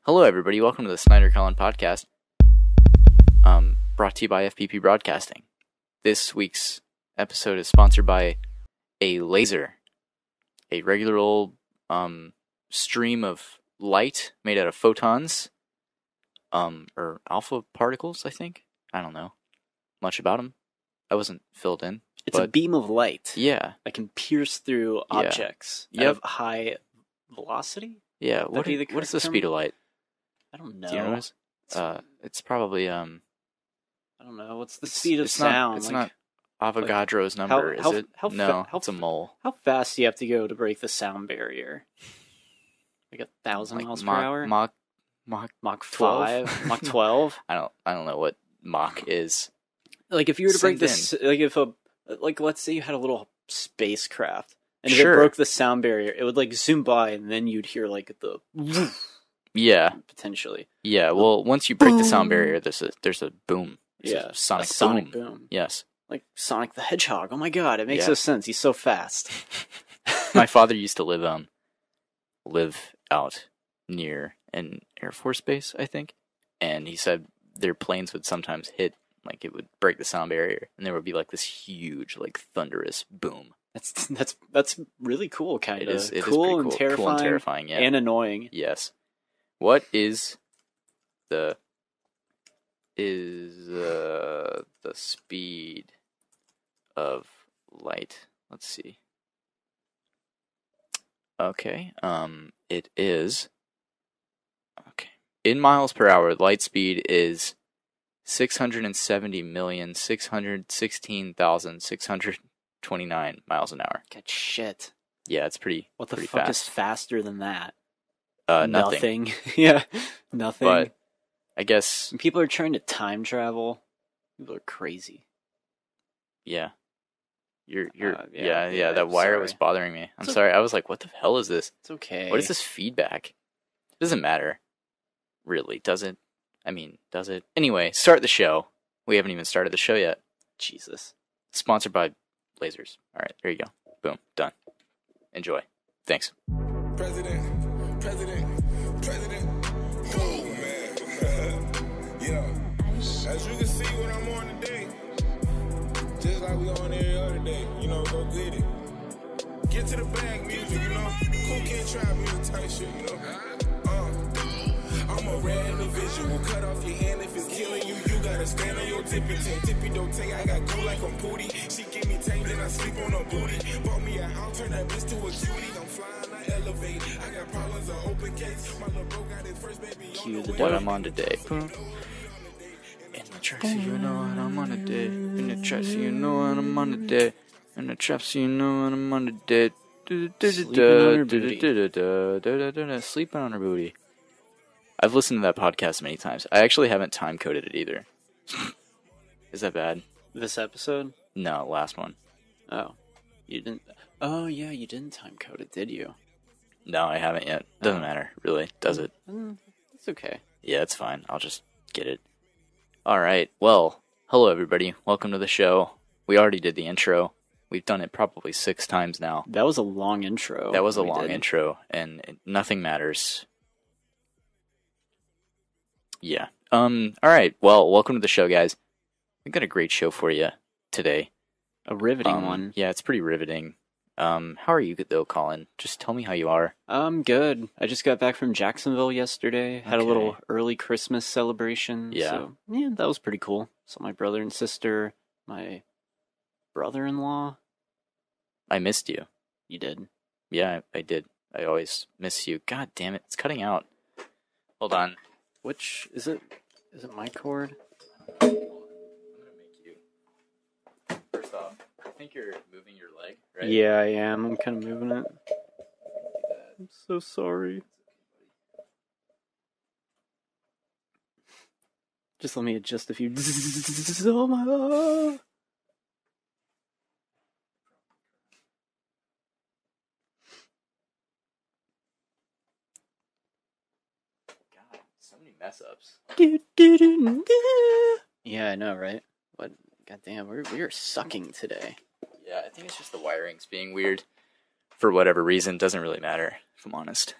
Hello, everybody. Welcome to the Snyder-Collin Podcast, brought to you by FPP Broadcasting. This week's episode is sponsored by a laser, a regular old stream of light made out of photons, or alpha particles, I think. I don't know much about them. I wasn't filled in. It's a beam of light. Yeah. That can pierce through objects of high velocity? Yeah. What is the speed of light? I don't know. Do you know? It's probably I don't know. What's the speed of sound? It's not Avogadro's number, is it? No, it's a mole. How fast do you have to go to break the sound barrier? Like 1,000 miles per hour? Mach 5? Mach 12? I don't know what Mach is. Like if you were to break this, let's say you had a little spacecraft, and if Sure. it broke the sound barrier, it would like zoom by, and then you'd hear like the Yeah. potentially. Yeah. Well, once you break the sound barrier, there's a boom. There's a sonic boom. Yes. Like Sonic the Hedgehog. Oh my god, it makes no sense. He's so fast. My father used to live out near an Air Force base, I think, and he said their planes would sometimes hit, like it would break the sound barrier, and there would be like this huge, like thunderous boom. That's really cool, kind of. It is pretty cool and terrifying, yeah. and annoying. Yes. What is the speed of light? Let's see. Okay. It is. Okay. In miles per hour, light speed is 670,616,629 miles an hour. God, shit. Yeah, it's pretty. What the pretty fuck fast. is faster than that? Nothing. Yeah, nothing. But I guess. When people are trying to time travel, people are crazy. Yeah. You're yeah, that wire was bothering me. I'm sorry. I was like, what the hell is this? It's okay. What is this feedback? It doesn't matter. Really, does it? I mean, does it? Anyway, start the show. We haven't even started the show yet. Jesus. Sponsored by lasers. All right, there you go. Boom. Done. Enjoy. Thanks. President. Oh, man. Yeah. As you can see what I'm on today, just like we on every other day, go get it. Get to the bag music, Cool Kid Trap music type shit, I'm a rare individual, cut off your hand if it's killing you. You gotta stand on your tippy don't take. I got cool like a booty. She give me tang, then I sleep on her booty. Bought me a house, turn that bitch to a cutie. I'm flying, I elevate. I got problems, an open case. My little bro got his first baby. What I'm on today. In the trap, so you know what I'm on today. In the trap, so you know what I'm on today. In the trap, so you know what I'm on today. Sleeping on her booty. I've listened to that podcast many times. I actually haven't time coded it either. Is that bad? This episode? No, last one. Oh. You didn't... Oh, yeah, you didn't time code it, did you? No, I haven't yet. Doesn't matter, really, does it? It's okay. Yeah, it's fine. I'll just get it. Alright, well, hello everybody. Welcome to the show. We already did the intro. We've done it probably 6 times now. That was a long intro. That was a long intro, and nothing matters. Yeah. Alright, well, welcome to the show, guys. We've got a great show for you today. A riveting one. Yeah, it's pretty riveting. How are you, though, Collin? Just tell me how you are. I'm good. I just got back from Jacksonville yesterday. Had a little early Christmas celebration. Yeah. So, yeah, that was pretty cool. Saw my brother and sister, my brother-in-law. I missed you. You did? Yeah, I did. I always miss you. God damn it, it's cutting out. Hold on. Which, is it my cord? I'm gonna make you. First off, I think you're moving your leg, right? Yeah, I am. I'm kind of moving it. I'm so sorry. Just let me adjust a few. Oh my god. So many mess ups. Yeah, I know, right? But goddamn, we are sucking today. Yeah, I think it's just the wiring's being weird. For whatever reason, doesn't really matter, if I'm honest.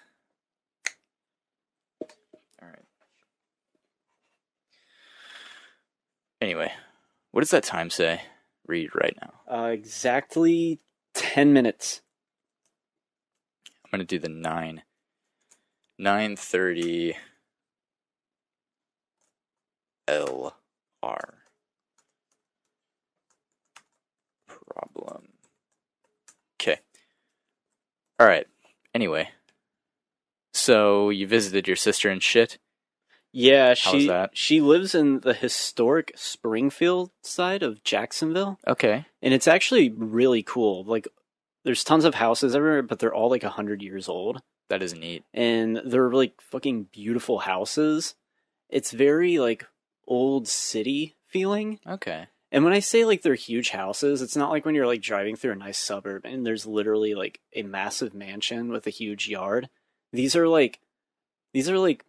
Anyway, what does that time say? Read right now. Exactly 10 minutes. I'm going to do the 9:30 LR. Problem. Okay. All right. Anyway. So you visited your sister and shit? Yeah, How was that? she lives in the historic Springfield side of Jacksonville. Okay. And it's actually really cool. Like, there's tons of houses everywhere, but they're all like 100 years old. That is neat. And they're like fucking beautiful houses. It's very like old city feeling. Okay. And when I say like they're huge houses, it's not like when you're like driving through a nice suburb and there's literally like a massive mansion with a huge yard. These are like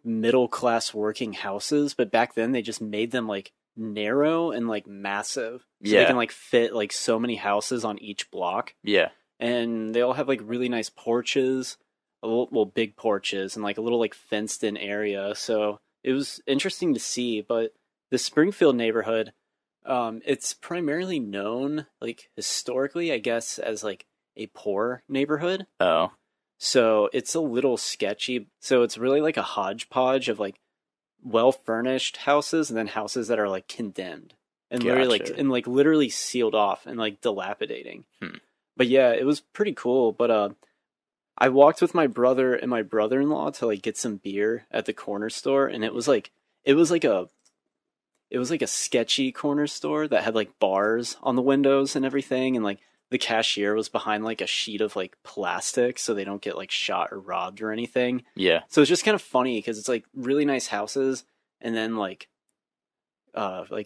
middle class working houses, but back then they just made them like narrow and like massive. So they can like fit like so many houses on each block. Yeah. And they all have like really nice porches, big porches and like a little like fenced in area. So it was interesting to see, but the Springfield neighborhood, it's primarily known like historically, I guess, as like a poor neighborhood. Oh. So it's a little sketchy. So it's really like a hodgepodge of like well-furnished houses and then houses that are like condemned and literally sealed off and like dilapidating. But yeah, it was pretty cool. But I walked with my brother and my brother-in-law to like get some beer at the corner store, and it was like a sketchy corner store that had like bars on the windows and everything, and like the cashier was behind like a sheet of like plastic so they don't get like shot or robbed or anything. Yeah. So it's just kind of funny because it's like really nice houses and then like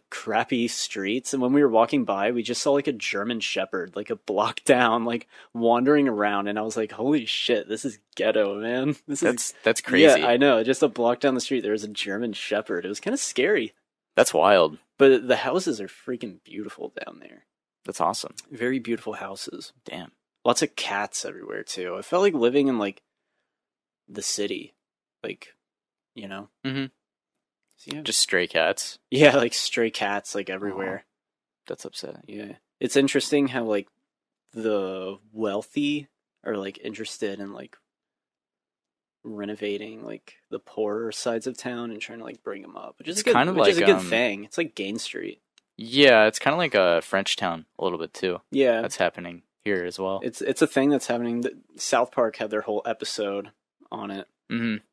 crappy streets. And when we were walking by, we just saw like a German Shepherd, like a block down, like wandering around. And I was like, holy shit, this is ghetto, man. That's crazy. Yeah, I know. Just a block down the street, there was a German Shepherd. It was kind of scary. That's wild. But the houses are freaking beautiful down there. That's awesome. Very beautiful houses. Damn. Lots of cats everywhere too. I felt like living in like the city, like, you know. Mm-hmm. So, yeah. Just stray cats. Yeah, like stray cats like everywhere. That's upsetting. Yeah, it's interesting how like the wealthy are like interested in like renovating like the poorer sides of town and trying to like bring them up, which is a good thing. It's like Gain Street. Yeah, it's kind of like a Frenchtown a little bit too. Yeah, that's happening here as well. It's a thing that's happening. South Park had their whole episode on it,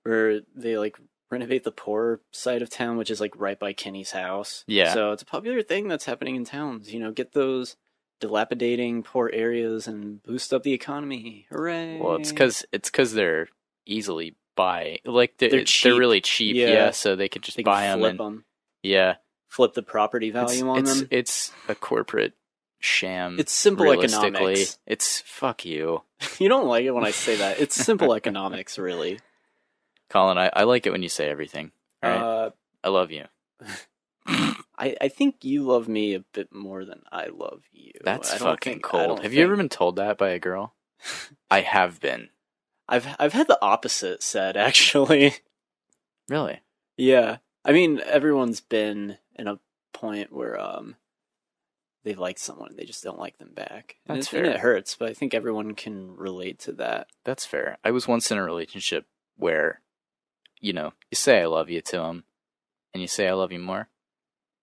where they like renovate the poorer side of town, which is like right by Kenny's house. Yeah, so it's a popular thing that's happening in towns. You know, get those dilapidating poor areas and boost up the economy. Hooray! Well, it's because they're easily buy, like they're really cheap. Yeah, so they can just buy them and them. Yeah. Flip the property value on them. It's a corporate sham. It's simple economics. It's fuck you. You don't like it when I say that. It's simple economics, really. Collin, I like it when you say everything. All right? I love you. I think you love me a bit more than I love you. That's fucking cold. Have you ever been told that by a girl? I have been. I've had the opposite said, actually. Really? Yeah. I mean, everyone's been in a point where they like someone and they just don't like them back. That's fair. And it hurts, but I think everyone can relate to that. That's fair. I was once in a relationship where, you know, you say I love you to him, and you say I love you more,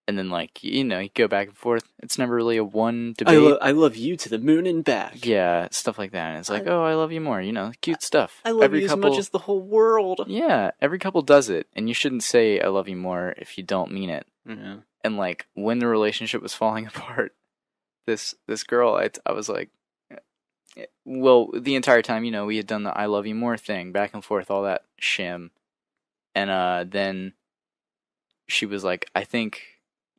and then like, you know, you go back and forth. It's never really a one debate. I love you to the moon and back. Yeah, stuff like that. And it's like, I love you more. You know, cute stuff. I love you as much as the whole world. Yeah, every couple does it, and you shouldn't say I love you more if you don't mean it. Mm-hmm. And like when the relationship was falling apart, this girl, I was like, well, the entire time, you know, we had done the I love you more thing, back and forth, all that shim, and then she was like, I think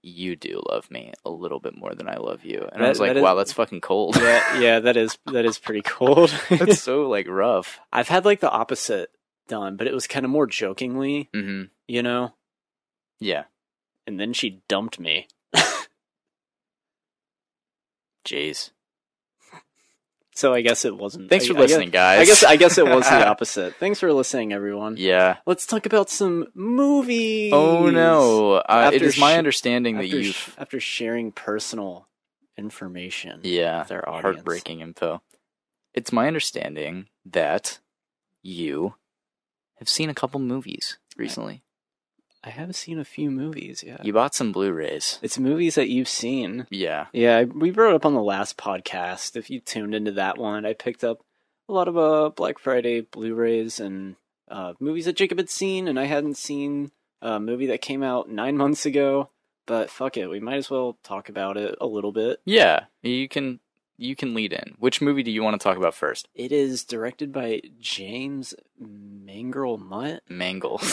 you do love me a little bit more than I love you. And I was like, wow, that's fucking cold. Yeah, that is pretty cold. That's so like rough. I've had like the opposite done, but it was kind of more jokingly, you know? Yeah. And then she dumped me. Jeez. So I guess it wasn't. Thanks for listening, guys. I guess it was the opposite. Thanks for listening, everyone. Yeah. Let's talk about some movies. Oh no! It is my understanding that after sharing personal information. Yeah. With our audience. Heartbreaking info. It's my understanding that you have seen a couple movies recently. I have seen a few movies, yeah. You bought some Blu-rays. It's movies that you've seen. Yeah. Yeah, we brought it up on the last podcast. If you tuned into that one, I picked up a lot of Black Friday Blu-rays and movies that Jacob had seen, and I hadn't seen a movie that came out 9 months ago. But fuck it, we might as well talk about it a little bit. Yeah, you can lead in. Which movie do you want to talk about first? It is directed by James Mangold Mutt. Mangold.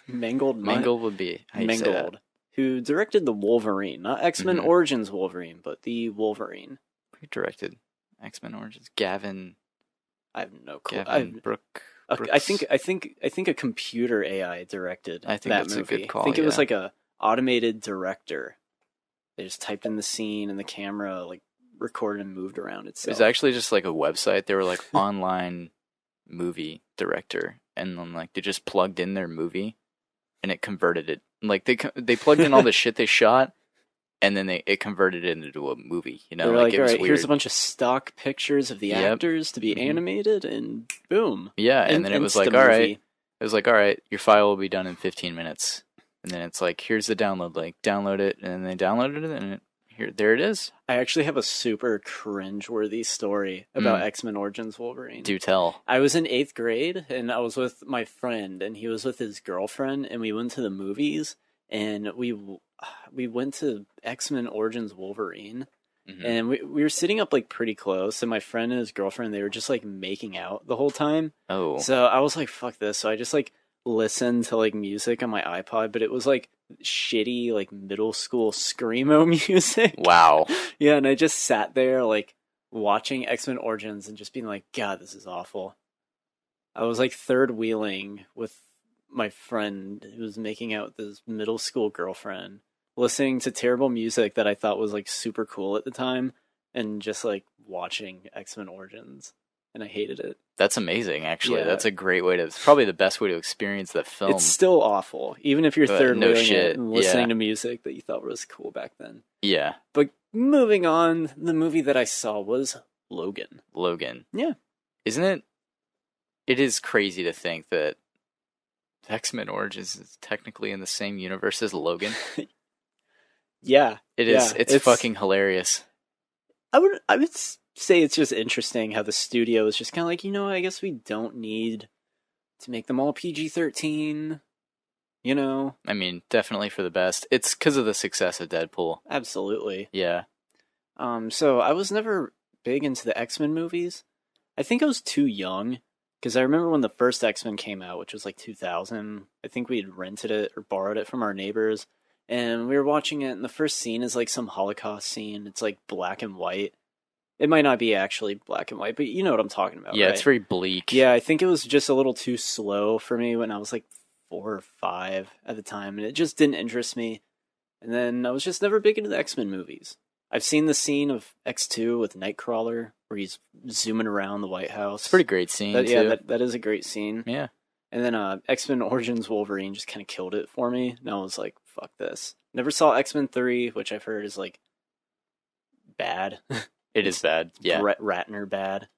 Mangold Mutt. Mangold would be how you say that. Who directed the Wolverine. Not X-Men Origins Wolverine, but the Wolverine. Who directed X-Men Origins? Gavin... I have no clue. Gavin Brooks. I think a computer AI directed I think that that's movie. a good call, I think it was like a automated director. They just typed in the scene and the camera like recorded and moved around itself. It was actually just like a website. They were like online movie director, and then like they just plugged in their movie, and it converted it. Like they plugged in all the shit they shot, and then it converted it into a movie. You know, they're like it was all right, weird. here's a bunch of stock pictures of the actors to be animated, and boom. Yeah, and then it was like, all right. It was like, all right, your file will be done in 15 minutes. And then it's like, here's the download link. Download it, and then they downloaded it, and there it is. I actually have a super cringe-worthy story about X-Men Origins Wolverine. Do tell. I was in 8th grade, and I was with my friend, and he was with his girlfriend, and we went to the movies, and we went to X-Men Origins Wolverine, and we were sitting up like pretty close, and my friend and his girlfriend, they were just like making out the whole time. Oh. So I was like, fuck this. So I just like listened to like music on my iPod, but it was like shitty like middle school screamo music. Wow. Yeah, and I just sat there like watching X-Men Origins and just being like, God, this is awful. I was like third wheeling with my friend who was making out with his middle school girlfriend, listening to terrible music that I thought was like super cool at the time, and just like watching X-Men Origins, and I hated it. That's amazing, actually. Yeah. That's a great way to... It's probably the best way to experience that film. It's still awful, even if you're third no wheeling shit. it and listening to music that you thought was cool back then. Yeah. But moving on, the movie that I saw was Logan. Logan. Yeah. Isn't it... It is crazy to think that X-Men Origins is technically in the same universe as Logan. Yeah. It is. It's fucking hilarious. I would say it's just interesting how the studio is just kind of like, I guess we don't need to make them all PG-13, I mean, definitely for the best. It's because of the success of Deadpool. Absolutely. Yeah. So I was never big into the X-Men movies. I think I was too young, because I remember when the first X-Men came out, which was like 2000. I think we had rented it or borrowed it from our neighbors, and we were watching it, and the first scene is like some Holocaust scene. It's like black and white. It might not be actually black and white, but you know what I'm talking about, Yeah, right? it's very bleak. Yeah, I think it was just a little too slow for me when I was like 4 or 5 at the time, and it just didn't interest me. And then I was just never big into the X-Men movies. I've seen the scene of X2 with Nightcrawler, where he's zooming around the White House. It's a pretty great scene, too. Yeah, that is a great scene. Yeah. And then X-Men Origins Wolverine just kind of killed it for me, and I was like, fuck this. Never saw X-Men 3, which I've heard is like bad. It is bad, yeah. Brett Ratner bad.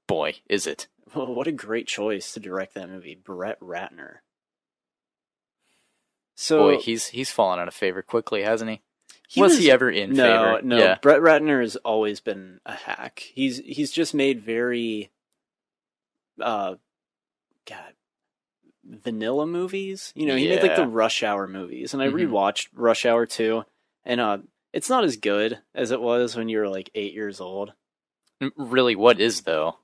Boy, is it. Well, what a great choice to direct that movie, Brett Ratner. So, boy, he's fallen out of favor quickly, hasn't he? Was he ever in favor? No. Yeah. Brett Ratner has always been a hack. He's just made very, vanilla movies. He made like the Rush Hour movies, and I rewatched Rush Hour 2, and it's not as good as it was when you were like 8 years old. Really, what is though?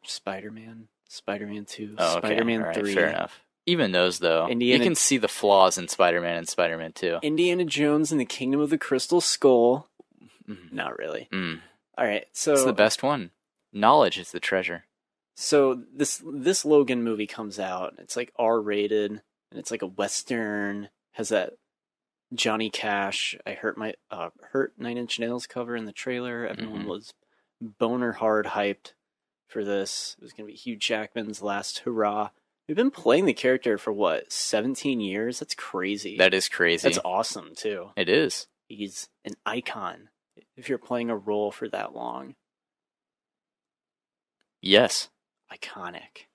Spider-Man 2, oh, okay. Spider-Man right, 3. Fair enough. Even those though, you can see the flaws in Spider-Man and Spider-Man 2. Indiana Jones and the Kingdom of the Crystal Skull. Not really. All right, so it's the best one. Knowledge is the treasure. So this Logan movie comes out. It's like R-rated, and it's like a Western. Has that Johnny Cash, I hurt 9 Inch Nails cover in the trailer. Everyone was boner hard hyped for this. It was going to be Hugh Jackman's last hurrah. We've been playing the character for, 17 years? That's crazy. That is crazy. That's awesome, too. It is. He's an icon if you're playing a role for that long. Yes. Iconic.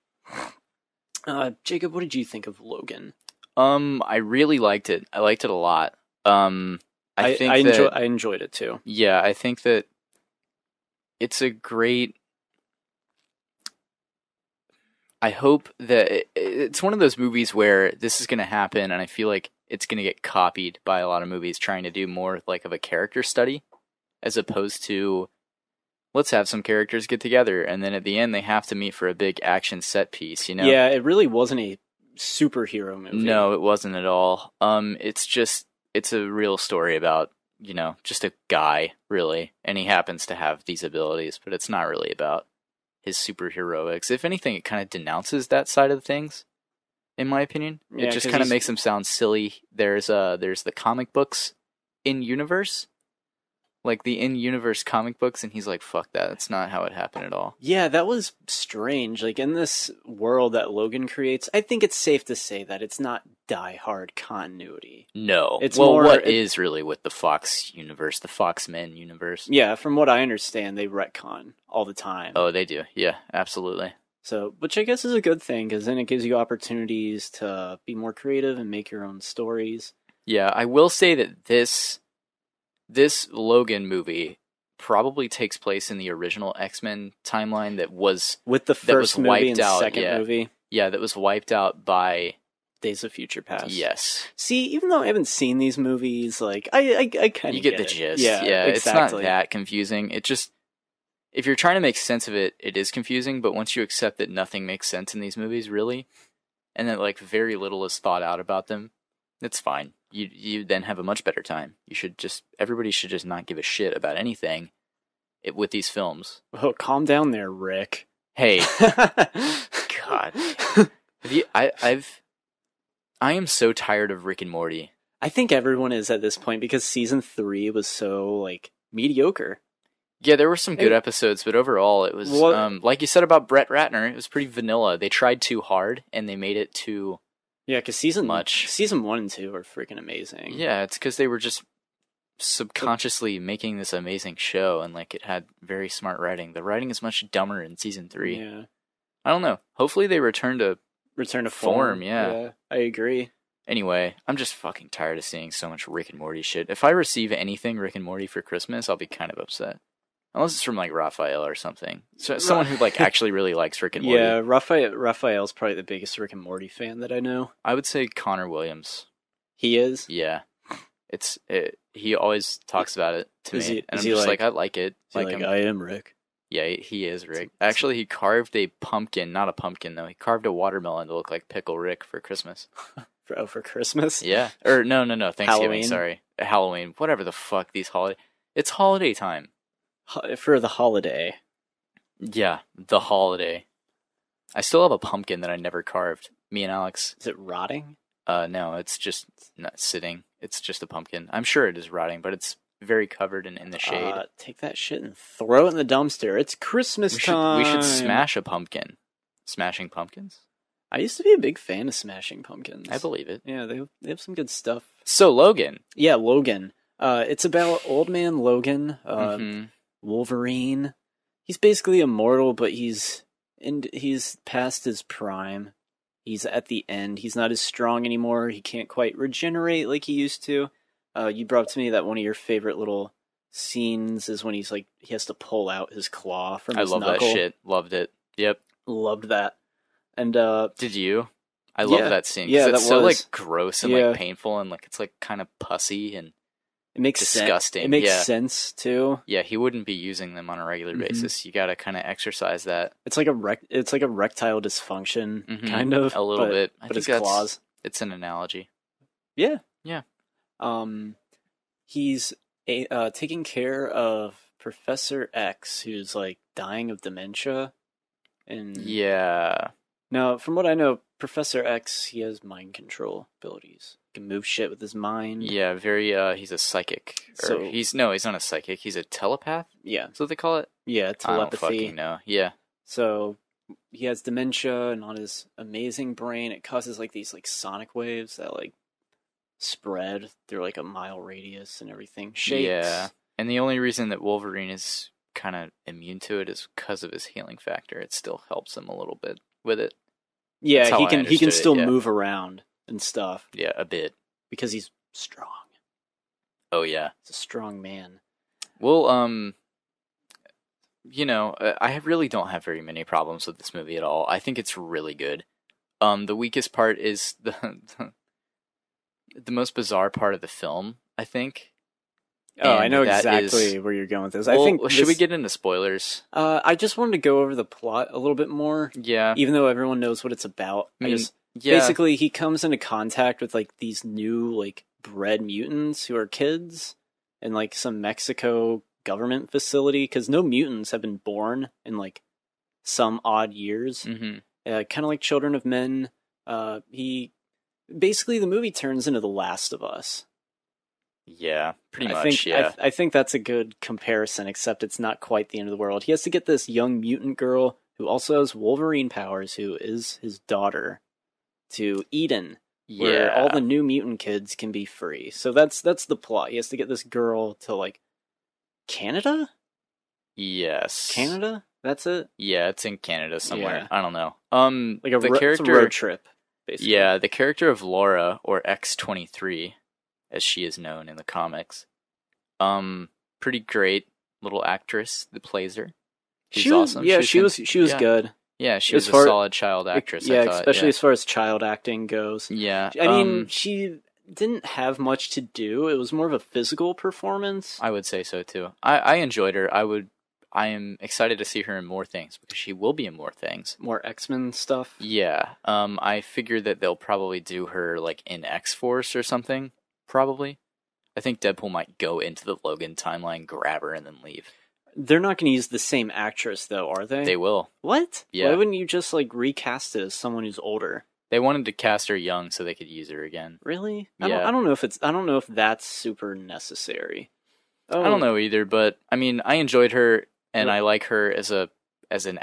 Jacob, what did you think of Logan? I really liked it. I liked it a lot. I enjoyed it too. Yeah, I think that it's a great... I hope that it's one of those movies where this is going to happen, and I feel like it's going to get copied by a lot of movies trying to do more like of a character study, as opposed to let's have some characters get together, and then at the end they have to meet for a big action set piece. Yeah, it really wasn't a superhero movie. No, it wasn't at all. It's a real story about, just a guy, really, and he happens to have these abilities, but it's not really about his superheroics. If anything, it kind of denounces that side of things, in my opinion. It just kind of makes him sound silly. There's the comic books in universe, like the in-universe comic books, and he's like, fuck that, that's not how it happened at all. Yeah, that was strange. Like, in this world that Logan creates, I think it's safe to say that it's not die-hard continuity. No. What is really with the Fox universe, the Fox-Men universe? Yeah, from what I understand, they retcon all the time. Oh, they do. Yeah, absolutely. So, which I guess is a good thing, because then it gives you opportunities to be more creative and make your own stories. Yeah, I will say that this Logan movie probably takes place in the original X-Men timeline that was with the first movie and second movie. Yeah, that was wiped out by Days of Future Past. Yes. See, even though I haven't seen these movies, like I kind of you get the gist. Yeah, exactly. It's not that confusing. It just, if you're trying to make sense of it, it is confusing. But once you accept that nothing makes sense in these movies, really, and that like very little is thought out about them, it's fine. You then have a much better time. Everybody should just not give a shit about anything with these films. Oh, calm down there, Rick. Hey, God, I am so tired of Rick and Morty. I think everyone is at this point because season 3 was so like mediocre. Yeah, there were some good episodes, but overall it was like you said about Brett Ratner. It was pretty vanilla. They tried too hard and they made it too. Yeah, because season 1 and 2 are freaking amazing. Yeah, it's because they were just subconsciously making this amazing show, and like it had very smart writing. The writing is much dumber in season 3. Yeah, I don't know. Hopefully they return to form. Yeah, I agree. Anyway, I'm just fucking tired of seeing so much Rick and Morty shit. If I receive anything Rick and Morty for Christmas, I'll be kind of upset. Unless it's from like Raphael or something. So someone who like actually really likes Rick and Morty. Yeah, Raphael's probably the biggest Rick and Morty fan that I know. I would say Connor Williams. He is? Yeah. He always talks about it to me. And I'm just like, I like it. Like I am Rick. Yeah, he is Rick. Actually, he carved a pumpkin, not a pumpkin though. He carved a watermelon to look like Pickle Rick for Christmas. For Christmas? Yeah. Or no, Thanksgiving, Halloween. Sorry. Halloween. Whatever the fuck these holidays. It's holiday time. For the holiday. Yeah, the holiday. I still have a pumpkin that I never carved. Me and Alex. Is it rotting? No, it's just not sitting. It's just a pumpkin. I'm sure it is rotting, but it's very covered and in the shade. Take that shit and throw it in the dumpster. It's Christmas time. We should smash a pumpkin. Smashing pumpkins? I used to be a big fan of Smashing Pumpkins. I believe it. Yeah, they have some good stuff. So, Logan. Yeah, Logan. It's about old man Logan. Mm-hmm. Wolverine. He's basically immortal, but he's past his prime. He's at the end. He's not as strong anymore. He can't quite regenerate like he used to. You brought up to me that one of your favorite little scenes is when he has to pull out his claw from his knuckle. I love that shit. Loved it. Yep. Loved that. And did you? I love that scene. Yeah, it's so like gross and like painful and like it's like kind of pussy and it makes disgusting. It makes sense too. Yeah, he wouldn't be using them on a regular basis. You got to kind of exercise that. It's like a erectile dysfunction kind of a little bit. But it's claws. It's an analogy. Yeah. Yeah. He's taking care of Professor X, who's like dying of dementia, and yeah. Now, from what I know, Professor X, he has mind control abilities. can move shit with his mind. Yeah, very. He's a psychic. So he's not a psychic. He's a telepath. Yeah, that's what they call it. Yeah, telepathy. I don't fucking know. Yeah. So he has dementia, and on his amazing brain, it causes like these like sonic waves that like spread through like a mile radius and everything shakes. Yeah, and the only reason that Wolverine is kind of immune to it is because of his healing factor. It still helps him a little bit with it. Yeah, he can still move around and stuff. Yeah, a bit. Because he's strong. Oh yeah. He's a strong man. Well, you know, I really don't have very many problems with this movie at all. I think it's really good. The weakest part is the most bizarre part of the film, I think. Oh, I know exactly where you're going with this. Well, I think should we get into spoilers? I just wanted to go over the plot a little bit more. Yeah. Even though everyone knows what it's about. Basically, he comes into contact with like these new like bred mutants who are kids in like some Mexico government facility, because no mutants have been born in like some odd years. Mm-hmm. Kind of like Children of Men. Basically, the movie turns into The Last of Us. Yeah, pretty much. I think that's a good comparison, except it's not quite the end of the world. He has to get this young mutant girl who also has Wolverine powers, who is his daughter, to Eden, where all the new mutant kids can be free. So that's the plot. He has to get this girl to like Canada. Yes, Canada. That's it. Yeah, it's in Canada somewhere. Yeah. I don't know. Like it's a road trip. Basically. Yeah, the character of Laura, or X-23, as she is known in the comics. Pretty great little actress that plays her. She's awesome. Yeah, she was good. Yeah, she was a solid child actress. Yeah, I thought, especially as far as child acting goes. Yeah. I mean, she didn't have much to do. It was more of a physical performance. I would say so too. I enjoyed her. I am excited to see her in more things, because she will be in more things. More X-Men stuff? Yeah. I figure that they'll probably do her like in X-Force or something. Probably. I think Deadpool might go into the Logan timeline, grab her, and then leave. They're not going to use the same actress, though, are they? They will. What? Yeah. Why wouldn't you just like recast it as someone who's older? They wanted to cast her young so they could use her again. Really? Yeah. I don't know if that's super necessary. Oh. I don't know either, but I mean, I enjoyed her, and I like her as an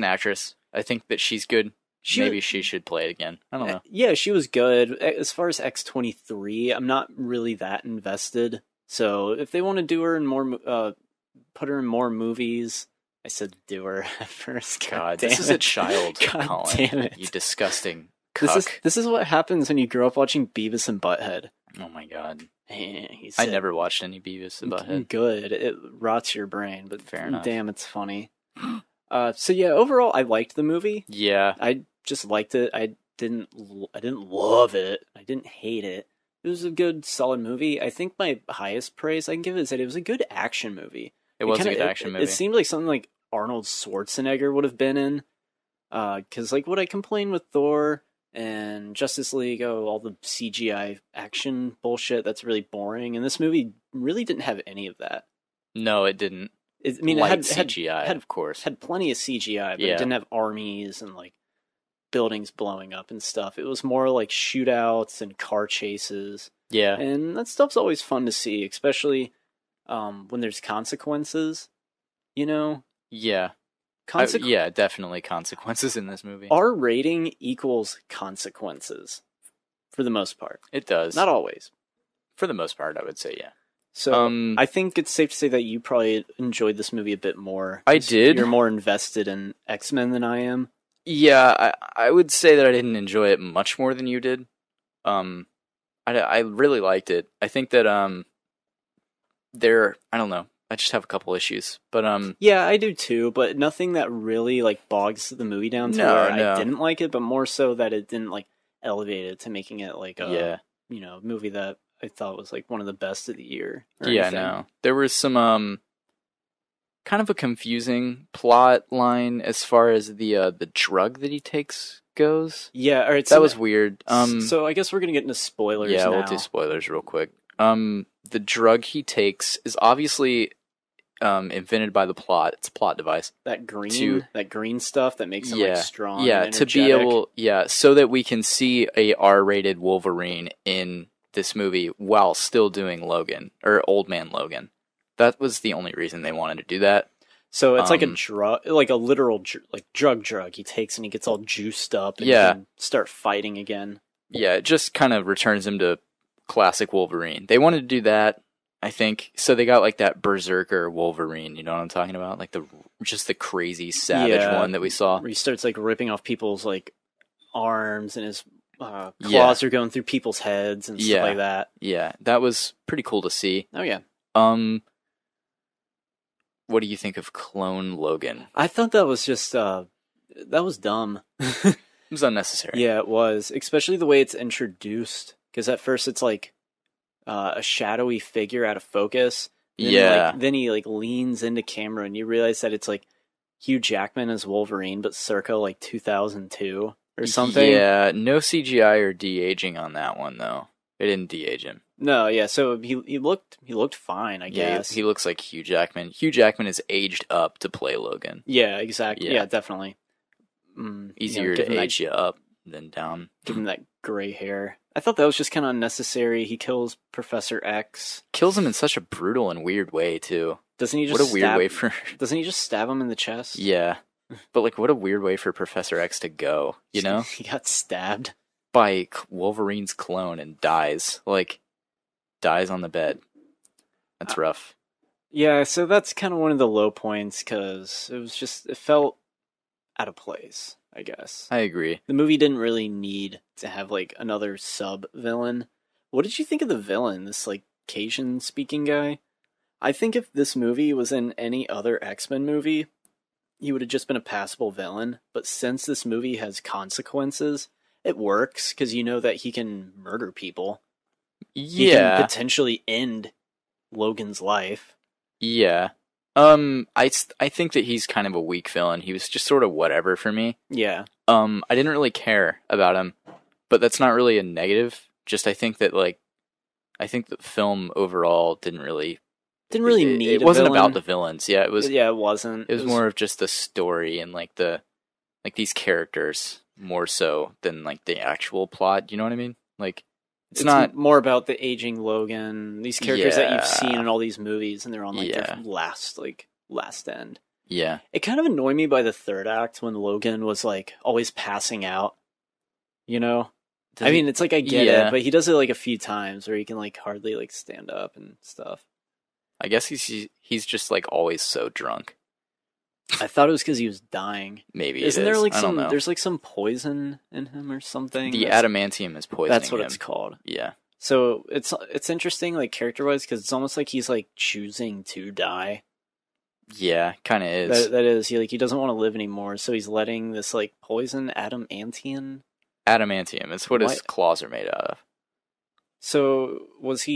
actress. I think that she's good. Maybe she should play it again. I don't know. Yeah, she was good. As far as X-23, I'm not really that invested. So if they want to do her in more, put her in more movies. I said do her at first. God, this is a child, God Collin. Damn it. You disgusting cuck. This is what happens when you grow up watching Beavis and Butthead. Oh my God. I never watched any Beavis and Butthead. Good. It rots your brain, but fair enough. Damn, it's funny. So yeah, overall, I liked the movie. Yeah. I just liked it. I didn't love it. I didn't hate it. It was a good, solid movie. I think my highest praise I can give it is that it was a good action movie. It was a good action movie. It seemed like something like Arnold Schwarzenegger would have been in. Because like what I complained with Thor and Justice League, all the CGI action bullshit, that's really boring. And this movie really didn't have any of that. No, it didn't. It had CGI, of course. Had plenty of CGI, but it didn't have armies and like buildings blowing up and stuff. It was more like shootouts and car chases. Yeah. And that stuff's always fun to see, especially when there's consequences, you know? Yeah. Yeah, definitely consequences in this movie. R rating equals consequences, for the most part. It does. Not always. For the most part, I would say, yeah. So, I think it's safe to say that you probably enjoyed this movie a bit more. I did. You're more invested in X-Men than I am. Yeah, I would say that I didn't enjoy it much more than you did. I really liked it. I think that, I don't know. I just have a couple issues, but yeah, I do too, but nothing that really like bogs the movie down to where I didn't like it, but more so that it didn't like elevate it to making it like a movie that I thought was like one of the best of the year. Yeah, no, there was some kind of a confusing plot line as far as the drug that he takes goes. Yeah, all right, that was weird. So I guess we're gonna get into spoilers. Yeah, now. We'll do spoilers real quick. The drug he takes is obviously invented by the plot. It's a plot device. That green stuff that makes him like strong. Yeah, and to be able, so that we can see a R-rated Wolverine in this movie while still doing Logan or Old Man Logan. That was the only reason they wanted to do that. So it's like a drug, like a literal drug he takes, and he gets all juiced up and can start fighting again. Yeah, it just kind of returns him to classic Wolverine. They wanted to do that, I think. So they got like that Berserker Wolverine, you know what I'm talking about? Like just the crazy savage one that we saw. Where he starts like ripping off people's like arms, and his claws are going through people's heads and stuff like that. Yeah, that was pretty cool to see. Oh yeah. What do you think of Clone Logan? I thought that was just that was dumb. It was unnecessary. Yeah, it was, especially the way it's introduced. Because at first it's like a shadowy figure out of focus. Then he like leans into camera, and you realize that it's like Hugh Jackman as Wolverine, but circa like 2002 or something. Yeah, no CGI or de-aging on that one though. They didn't de-age him. No, yeah, so he looked fine, I guess. He looks like Hugh Jackman. Hugh Jackman is aged up to play Logan. Yeah, exactly. Yeah, definitely. Easier to age you up than down. Give him that gray hair. I thought that was just kind of unnecessary. He kills Professor X. Kills him in such a brutal and weird way, too. Doesn't he just What a weird way for... Doesn't he just stab him in the chest? Yeah. But, like, what a weird way for Professor X to go, you know? He got stabbed. By Wolverine's clone and dies. Like, dies on the bed. That's rough. Yeah, so that's kind of one of the low points, because it felt out of place, I guess. I agree. The movie didn't really need to have, like, another sub-villain. What did you think of the villain, this, like, Cajun-speaking guy? I think if this movie was in any other X-Men movie, he would have just been a passable villain, but since this movie has consequences, it works, because you know that he can murder people. Yeah. He can potentially end Logan's life. Yeah. I think that he's kind of a weak villain. He was just sort of whatever for me. Yeah. I didn't really care about him, but that's not really a negative. Just I think that the film overall didn't really need it wasn't about the villains. Yeah, it was. Yeah, it wasn't. It was more of just the story and like these characters more so than like the actual plot. You know what I mean? Like it's not more about the aging Logan, these characters that you've seen in all these movies, and they're on like their last end. Yeah. It kind of annoyed me by the third act when Logan was like always passing out. You know? I mean, it's like I get it, but he does it like a few times where he can like hardly like stand up and stuff. I guess he's just like always so drunk. I thought it was because he was dying. Maybe Isn't there like some? There's like some poison in him or something. The adamantium is poisoning. That's what it's called. Yeah. So it's interesting, like character wise, because it's almost like he's like choosing to die. Yeah, kind of is. That is. He doesn't want to live anymore, so he's letting this like poison adamantium. Adamantium. It's what his claws are made out of. So was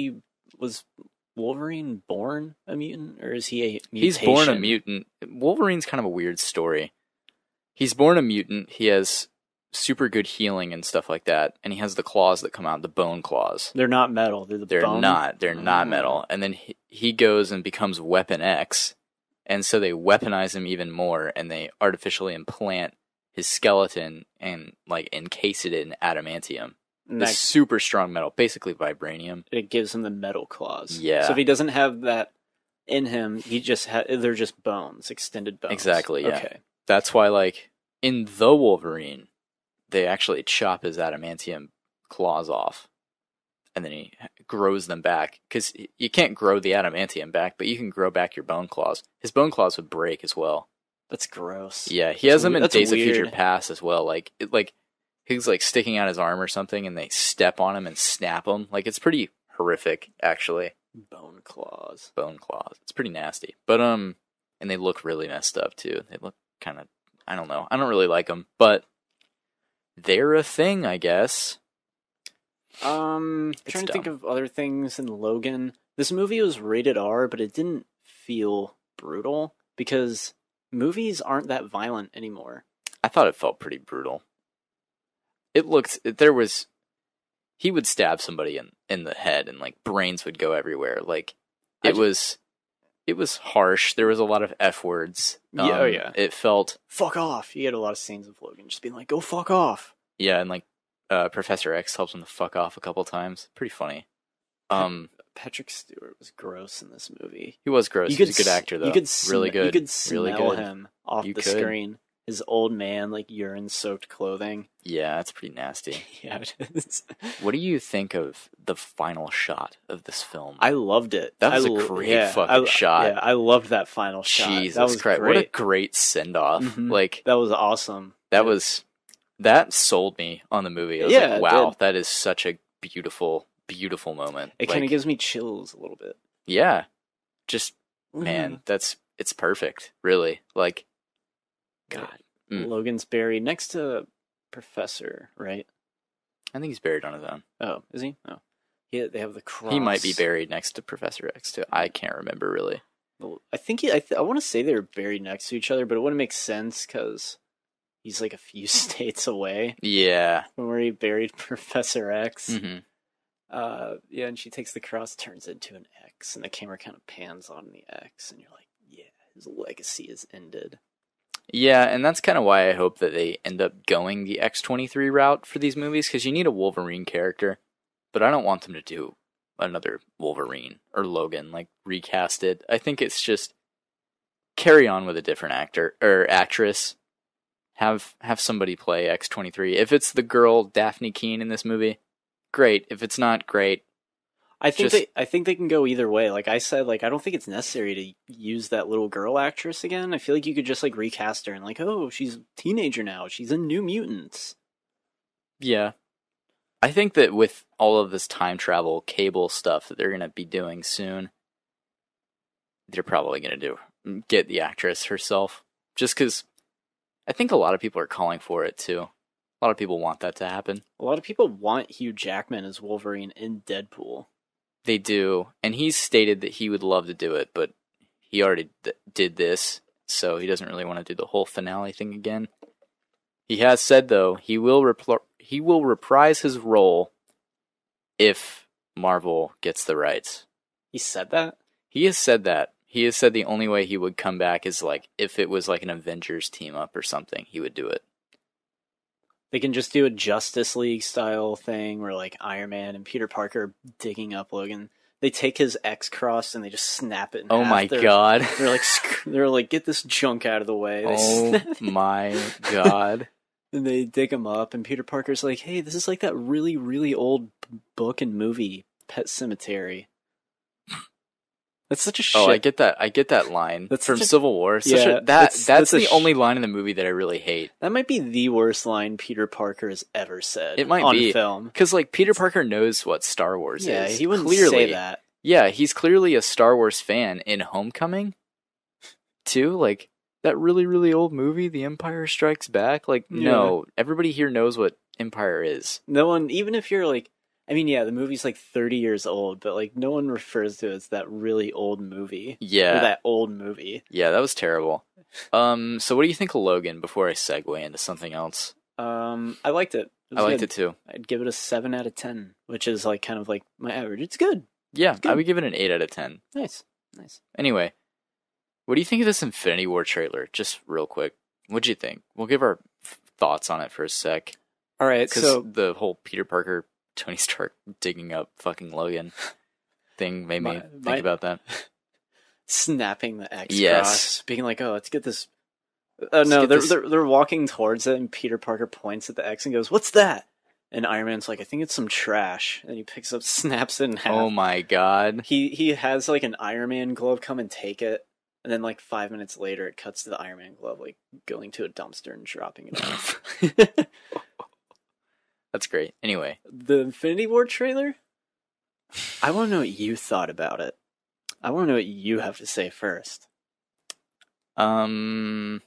Wolverine born a mutant, or is he a mutation? He's born a mutant. Wolverine's kind of a weird story. He's born a mutant. He has super good healing and stuff like that, and he has the claws that come out, the bone claws. They're not metal. They're bone? Not. They're not metal. And then he goes and becomes Weapon X, and so they weaponize him even more, and they artificially implant his skeleton and like encase it in adamantium. This super strong metal, basically vibranium. It gives him the metal claws. Yeah. So if he doesn't have that in him, they're just bones, extended bones. Exactly, yeah. Okay. That's why, like, in The Wolverine, they actually chop his adamantium claws off. And then he grows them back. Because you can't grow the adamantium back, but you can grow back your bone claws. His bone claws would break as well. That's gross. Yeah, he has them in Days of Future Past as well. Like, he's like sticking out his arm or something, and they step on him and snap him. Like, it's pretty horrific, actually. Bone claws. It's pretty nasty. But and they look really messed up too. They look kind of, I don't know. I don't really like them, but they're a thing, I guess. Trying to think of other things in Logan. This movie was rated R, but it didn't feel brutal because movies aren't that violent anymore. I thought it felt pretty brutal. He would stab somebody in the head and like brains would go everywhere. Like it was it was harsh. There was a lot of F words. Yeah, yeah. It felt... Fuck off. You had a lot of scenes of Logan just being like, go fuck off. Yeah, and like Professor X helps him to fuck off a couple times. Pretty funny. Patrick Stewart was gross in this movie. He was gross. He was a good actor, though. Really good. You could smell him off the screen. His old man, like, urine-soaked clothing. Yeah, that's pretty nasty. Yeah, it is. What do you think of the final shot of this film? I loved it. That was a great fucking shot. Yeah, I loved that final shot. Jesus Christ, what a great send-off. Mm-hmm. Like, that was awesome. That sold me on the movie. I was like, wow, that is such a beautiful, beautiful moment. It kind of gives me chills a little bit. Yeah. Just, man, it's perfect, really. Like, God. Logan's buried next to Professor, right? I think he's buried on his own. Oh, is he? Oh. Yeah, they have the cross. He might be buried next to Professor X, too. I can't remember, really. Well, I think I want to say they were buried next to each other, but it wouldn't make sense because he's like a few states away. Yeah. From where he buried Professor X. Mm-hmm. Yeah, and she takes the cross, turns it into an X, and the camera kind of pans on the X, and you're like, yeah, his legacy is ended. Yeah, and that's kind of why I hope that they end up going the X-23 route for these movies, because you need a Wolverine character, but I don't want them to do another Wolverine or Logan, like, recast it. I think it's just carry on with a different actor or actress. Have somebody play X-23. If it's the girl Daphne Keane in this movie, great. If it's not, great. I think they can go either way. Like I said, like I don't think it's necessary to use that little girl actress again. I feel like you could just like recast her and like, oh, she's a teenager now. She's in New Mutants. Yeah. I think that with all of this time travel cable stuff that they're going to be doing soon, they're probably going to get the actress herself. Just because I think a lot of people are calling for it too. A lot of people want that to happen. A lot of people want Hugh Jackman as Wolverine in Deadpool. They do, and he's stated that he would love to do it, but he already did this, so he doesn't really want to do the whole finale thing again. He has said, though, he will reprise his role if Marvel gets the rights. He said that? He has said that. He has said the only way he would come back is like if it was like an Avengers team up or something, he would do it. They can just do a Justice League style thing where like Iron Man and Peter Parker are digging up Logan. They take his X cross and they just snap it in half. My God. They're like, get this junk out of the way. My God. And they dig him up and Peter Parker's like, hey, this is like that really, really old book and movie, Pet Sematary. That's such a shit. Oh, I get that line. That's from Civil War. That's the only line in the movie that I really hate. That might be the worst line Peter Parker has ever said. It might be on film because like Peter Parker knows what Star Wars is. Yeah, he wouldn't say that. Yeah, he's clearly a Star Wars fan in Homecoming, too. Like that really, really old movie, The Empire Strikes Back. Like, no, everybody here knows what Empire is. No one, even if you're like. I mean, yeah, the movie's like 30 years old, but like no one refers to it as that really old movie. Yeah. Or that old movie. Yeah, that was terrible. So what do you think of Logan before I segue into something else? I liked it. I liked it too. I'd give it a 7 out of 10, which is like kind of like my average. It's good. Yeah, I would give it an 8 out of 10. Nice. Anyway, what do you think of this Infinity War trailer? Just real quick. What'd you think? We'll give our thoughts on it for a sec. All right, so the whole Peter Parker Tony Stark digging up fucking Logan thing made me think about that. Snapping the X cross, being like, "Oh, let's get this." They're walking towards it, and Peter Parker points at the X and goes, "What's that?" And Iron Man's like, "I think it's some trash." And he picks up, snaps it in half. Oh my God! He has like an Iron Man glove come and take it, and then like 5 minutes later, it cuts to the Iron Man glove like going to a dumpster and dropping it off. That's great. Anyway. The Infinity War trailer? I want to know what you thought about it. I want to know what you have to say first. I'm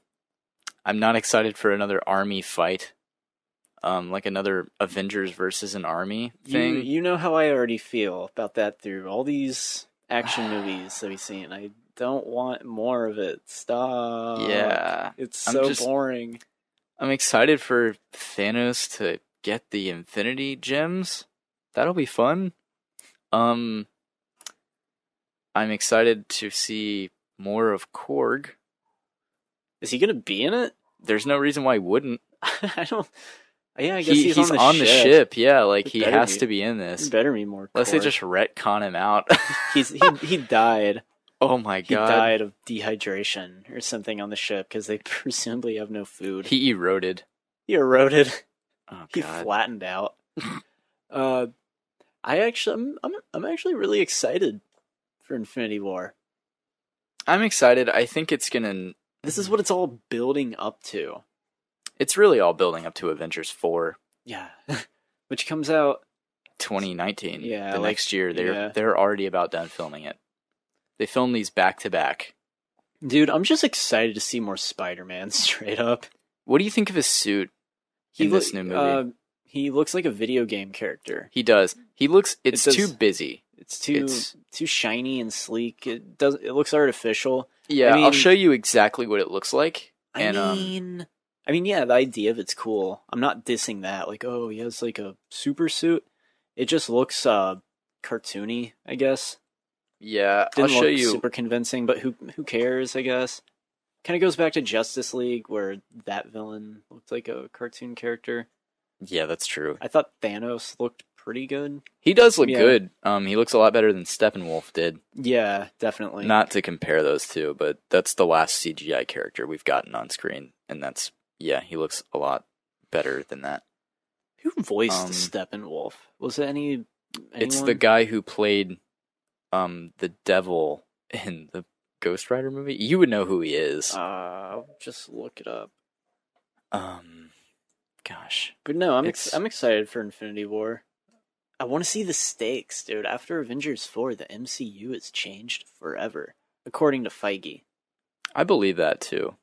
not excited for another army fight. Like another Avengers versus an army thing. You know how I already feel about that through all these action movies that we've seen. I don't want more of it. Stop. Yeah. It's so boring. I'm excited for Thanos to get the Infinity Gems. That'll be fun. I'm excited to see more of Korg. Is he gonna be in it? There's no reason why he wouldn't. I don't. Yeah, I guess he's on the ship. Yeah, like he has to be in There this. better be more. Unless they just retcon him out. He died. Oh my god. He died of dehydration or something on the ship because they presumably have no food. He eroded. Oh god. He God. flattened out. I'm actually really excited for Infinity War. I'm excited. I think it's gonna. This is what it's all building up to. It's really all building up to Avengers 4. Yeah. Which comes out 2019. Yeah, the next year. They're already about done filming it. They film these back to back. Dude, I'm just excited to see more Spider-Man straight up. What do you think of his suit in this new movie? He looks like a video game character. He does. It's too busy. It's too shiny and sleek. It looks artificial. Yeah, I'll show you exactly what it looks like. I mean, yeah, the idea of it's cool. I'm not dissing that. Like, oh, he has like a super suit. It just looks cartoony, I guess. Yeah, Didn't I'll show look you. Super convincing, but who cares? I guess. Kind of goes back to Justice League, where that villain looked like a cartoon character. Yeah, that's true. I thought Thanos looked pretty good. He does look good. He looks a lot better than Steppenwolf did. Yeah, definitely. Not to compare those two, but that's the last CGI character we've gotten on screen, and he looks a lot better than that. Who voiced Steppenwolf? Was it anyone? It's the guy who played the devil in the Ghost Rider movie. You would know who he is. I'll just look it up. Gosh. But no, I'm excited for Infinity War. I want to see the stakes, dude. After Avengers 4, the MCU has changed forever, according to Feige. I believe that too.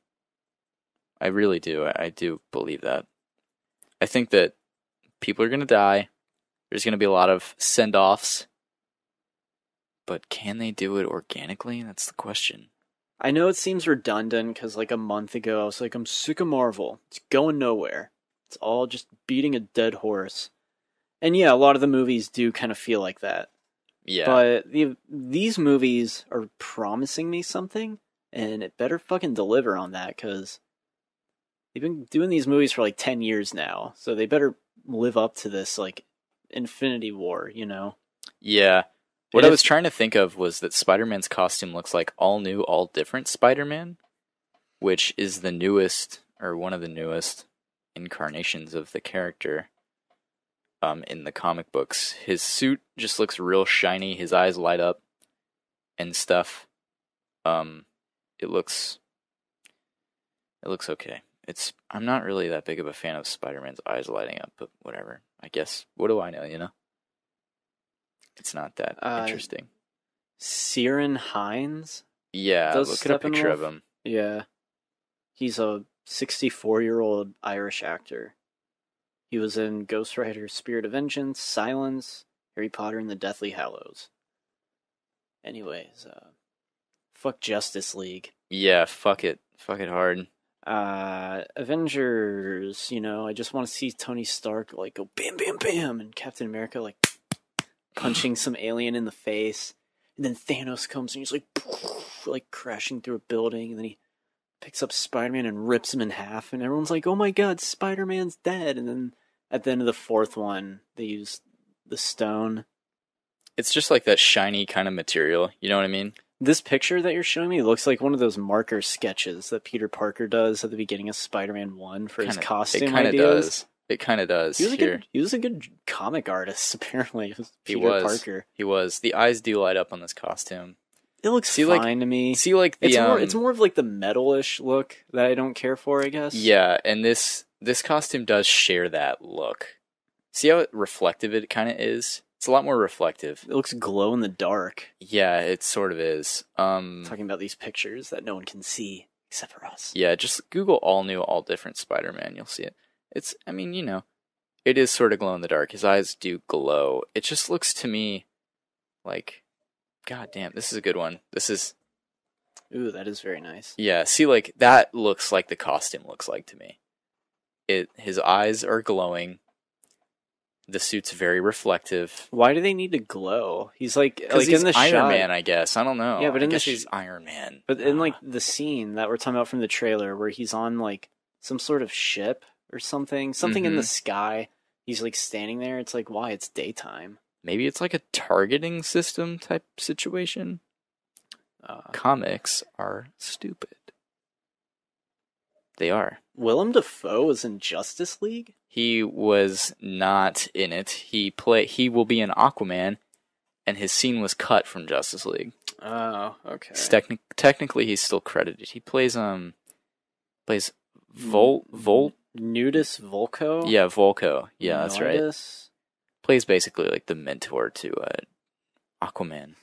I really do. I do believe that. I think that people are going to die. There's going to be a lot of send-offs. But can they do it organically? That's the question. I know it seems redundant because like a month ago I was like, I'm sick of Marvel. It's going nowhere. It's all just beating a dead horse. And yeah, a lot of the movies do kind of feel like that. Yeah. But these movies are promising me something, and it better fucking deliver on that, because they've been doing these movies for like 10 years now, so they better live up to this, like, Infinity War, you know? Yeah. What I was trying to think of was that Spider-Man's costume looks like all new, all different Spider-Man, which is the newest, or one of the newest, incarnations of the character in the comic books. His suit just looks real shiny, his eyes light up and stuff. It looks okay. I'm not really that big of a fan of Spider-Man's eyes lighting up, but whatever. I guess, what do I know, you know? It's not that interesting. Ciarán Hinds? Yeah, look at a picture of him. Yeah. He's a 64-year-old Irish actor. He was in Ghost Rider Spirit of Vengeance, Silence, Harry Potter and the Deathly Hallows. Anyways, fuck Justice League. Yeah, fuck it. Fuck it hard. Avengers, you know, I just want to see Tony Stark, like, go bam, bam, bam, and Captain America, like, punching some alien in the face. And then Thanos comes and he's like crashing through a building, and then he picks up Spider-Man and rips him in half, and everyone's like, oh my god, Spider-Man's dead. And then at the end of the fourth one, they use the stone. It's just like that shiny kind of material, you know what I mean? This picture that you're showing me looks like one of those marker sketches that Peter Parker does at the beginning of Spider-Man 1 for his costume ideas. It kind of does. He was a good comic artist, apparently. Peter Parker. He was. The eyes do light up on this costume. It looks fine to me. See, like it's more of like the metal-ish look that I don't care for, I guess. Yeah, and this costume does share that look. See how reflective it kind of is? It's a lot more reflective. It looks glow in the dark. Yeah, it sort of is. Talking about these pictures that no one can see except for us. Yeah, just Google all new, all different Spider-Man. You'll see it. I mean, you know, it is sort of glow in the dark. His eyes do glow. It just looks to me like, god damn, this is a good one. Ooh, that is very nice. Yeah, see, like, that looks like the costume looks like to me. His eyes are glowing. The suit's very reflective. Why do they need to glow? He's like he's in the Iron shot. Man, I guess. I don't know. Yeah, but I guess he's Iron Man. But in like the scene that we're talking about from the trailer, where he's on like some sort of ship or something in the sky. He's like standing there. It's like, why? It's daytime. Maybe it's like a targeting system type situation. Comics are stupid. They are. Willem Dafoe was in Justice League? He was not in it. He will be in Aquaman, and his scene was cut from Justice League. Oh, okay. Technically, he's still credited. He plays Nudus Volko? Yeah, Volko. Yeah, that's Nudus? right. Plays basically like the mentor to Aquaman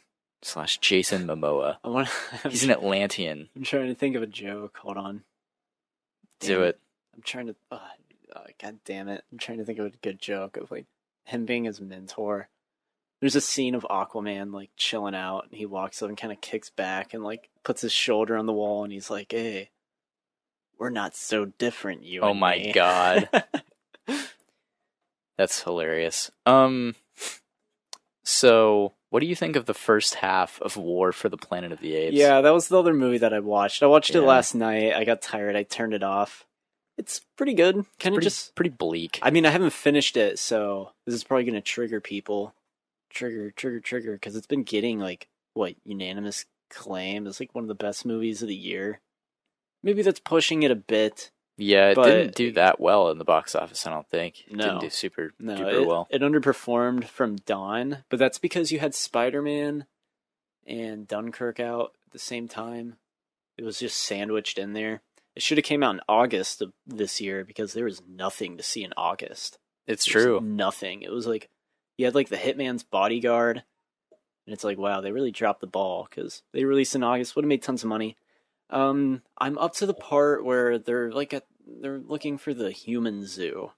/ Jason Momoa. He's an Atlantean. I'm trying to think of a joke. Hold on. Do it. I'm trying to... God damn it. I'm trying to think of a good joke of like him being his mentor. There's a scene of Aquaman like chilling out, and he walks up and kind of kicks back and like puts his shoulder on the wall, and he's like, "Hey, we're not so different, you." Oh and my me. God. That's hilarious. So what do you think of the first half of War for the Planet of the Apes? Yeah, that was the other movie that I watched. I watched it last night. I got tired. I turned it off. It's pretty good. Kind of just pretty bleak. I mean, I haven't finished it, so this is probably going to trigger people. Trigger, because it's been getting like unanimous acclaim. It's like one of the best movies of the year. Maybe that's pushing it a bit. Yeah, it didn't do that well in the box office, I don't think. It didn't do super duper well. It underperformed from Dawn, but that's because you had Spider-Man and Dunkirk out at the same time. It was just sandwiched in there. It should have came out in August of this year because there was nothing to see in August. It's true. Nothing. It was like, you had like The Hitman's Bodyguard, and it's like, wow, they really dropped the ball because they released in August. Would have made tons of money. I'm up to the part where they're looking for the human zoo.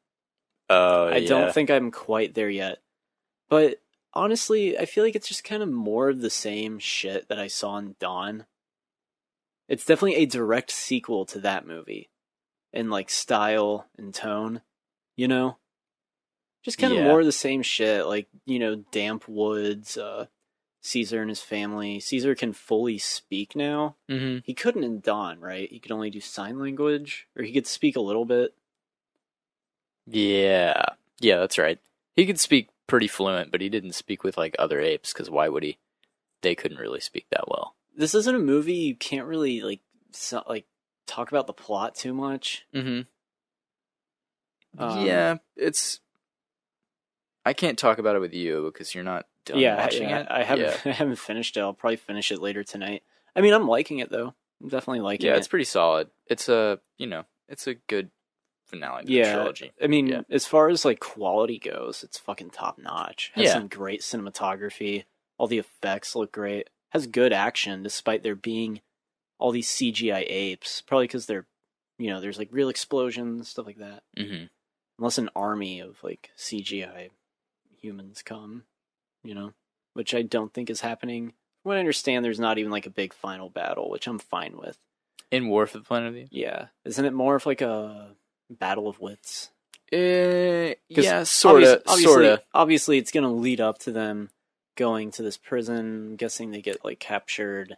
I don't think I'm quite there yet. But honestly, I feel like it's just kind of more of the same shit that I saw in Dawn. It's definitely a direct sequel to that movie in like style and tone, you know? Just kind of more of the same shit, like, you know, damp woods, Caesar and his family. Caesar can fully speak now. Mm-hmm. He couldn't in Dawn, right? He could only do sign language, or he could speak a little bit. Yeah, that's right. He could speak pretty fluent, but he didn't speak with like other apes, because why would he? They couldn't really speak that well. This isn't a movie you can't really talk about the plot too much. Mm-hmm. I can't talk about it with you because you're not done watching it. I haven't finished it. I'll probably finish it later tonight. I mean, I'm liking it though. I'm definitely liking it. Yeah, it's pretty solid. It's a good finale to the trilogy. I mean, as far as like quality goes, it's fucking top notch. Has some great cinematography. All the effects look great. Has good action despite there being all these CGI apes. Probably because they're, you know, there's like real explosions, stuff like that. Mm-hmm. Unless an army of like CGI humans come, you know, which I don't think is happening. From what I understand, there's not even like a big final battle, which I'm fine with. In War for the Planet of the Apes? Yeah. Isn't it more of like a battle of wits? Yeah, sort of. Obviously, it's going to lead up to them going to this prison. I'm guessing they get like captured.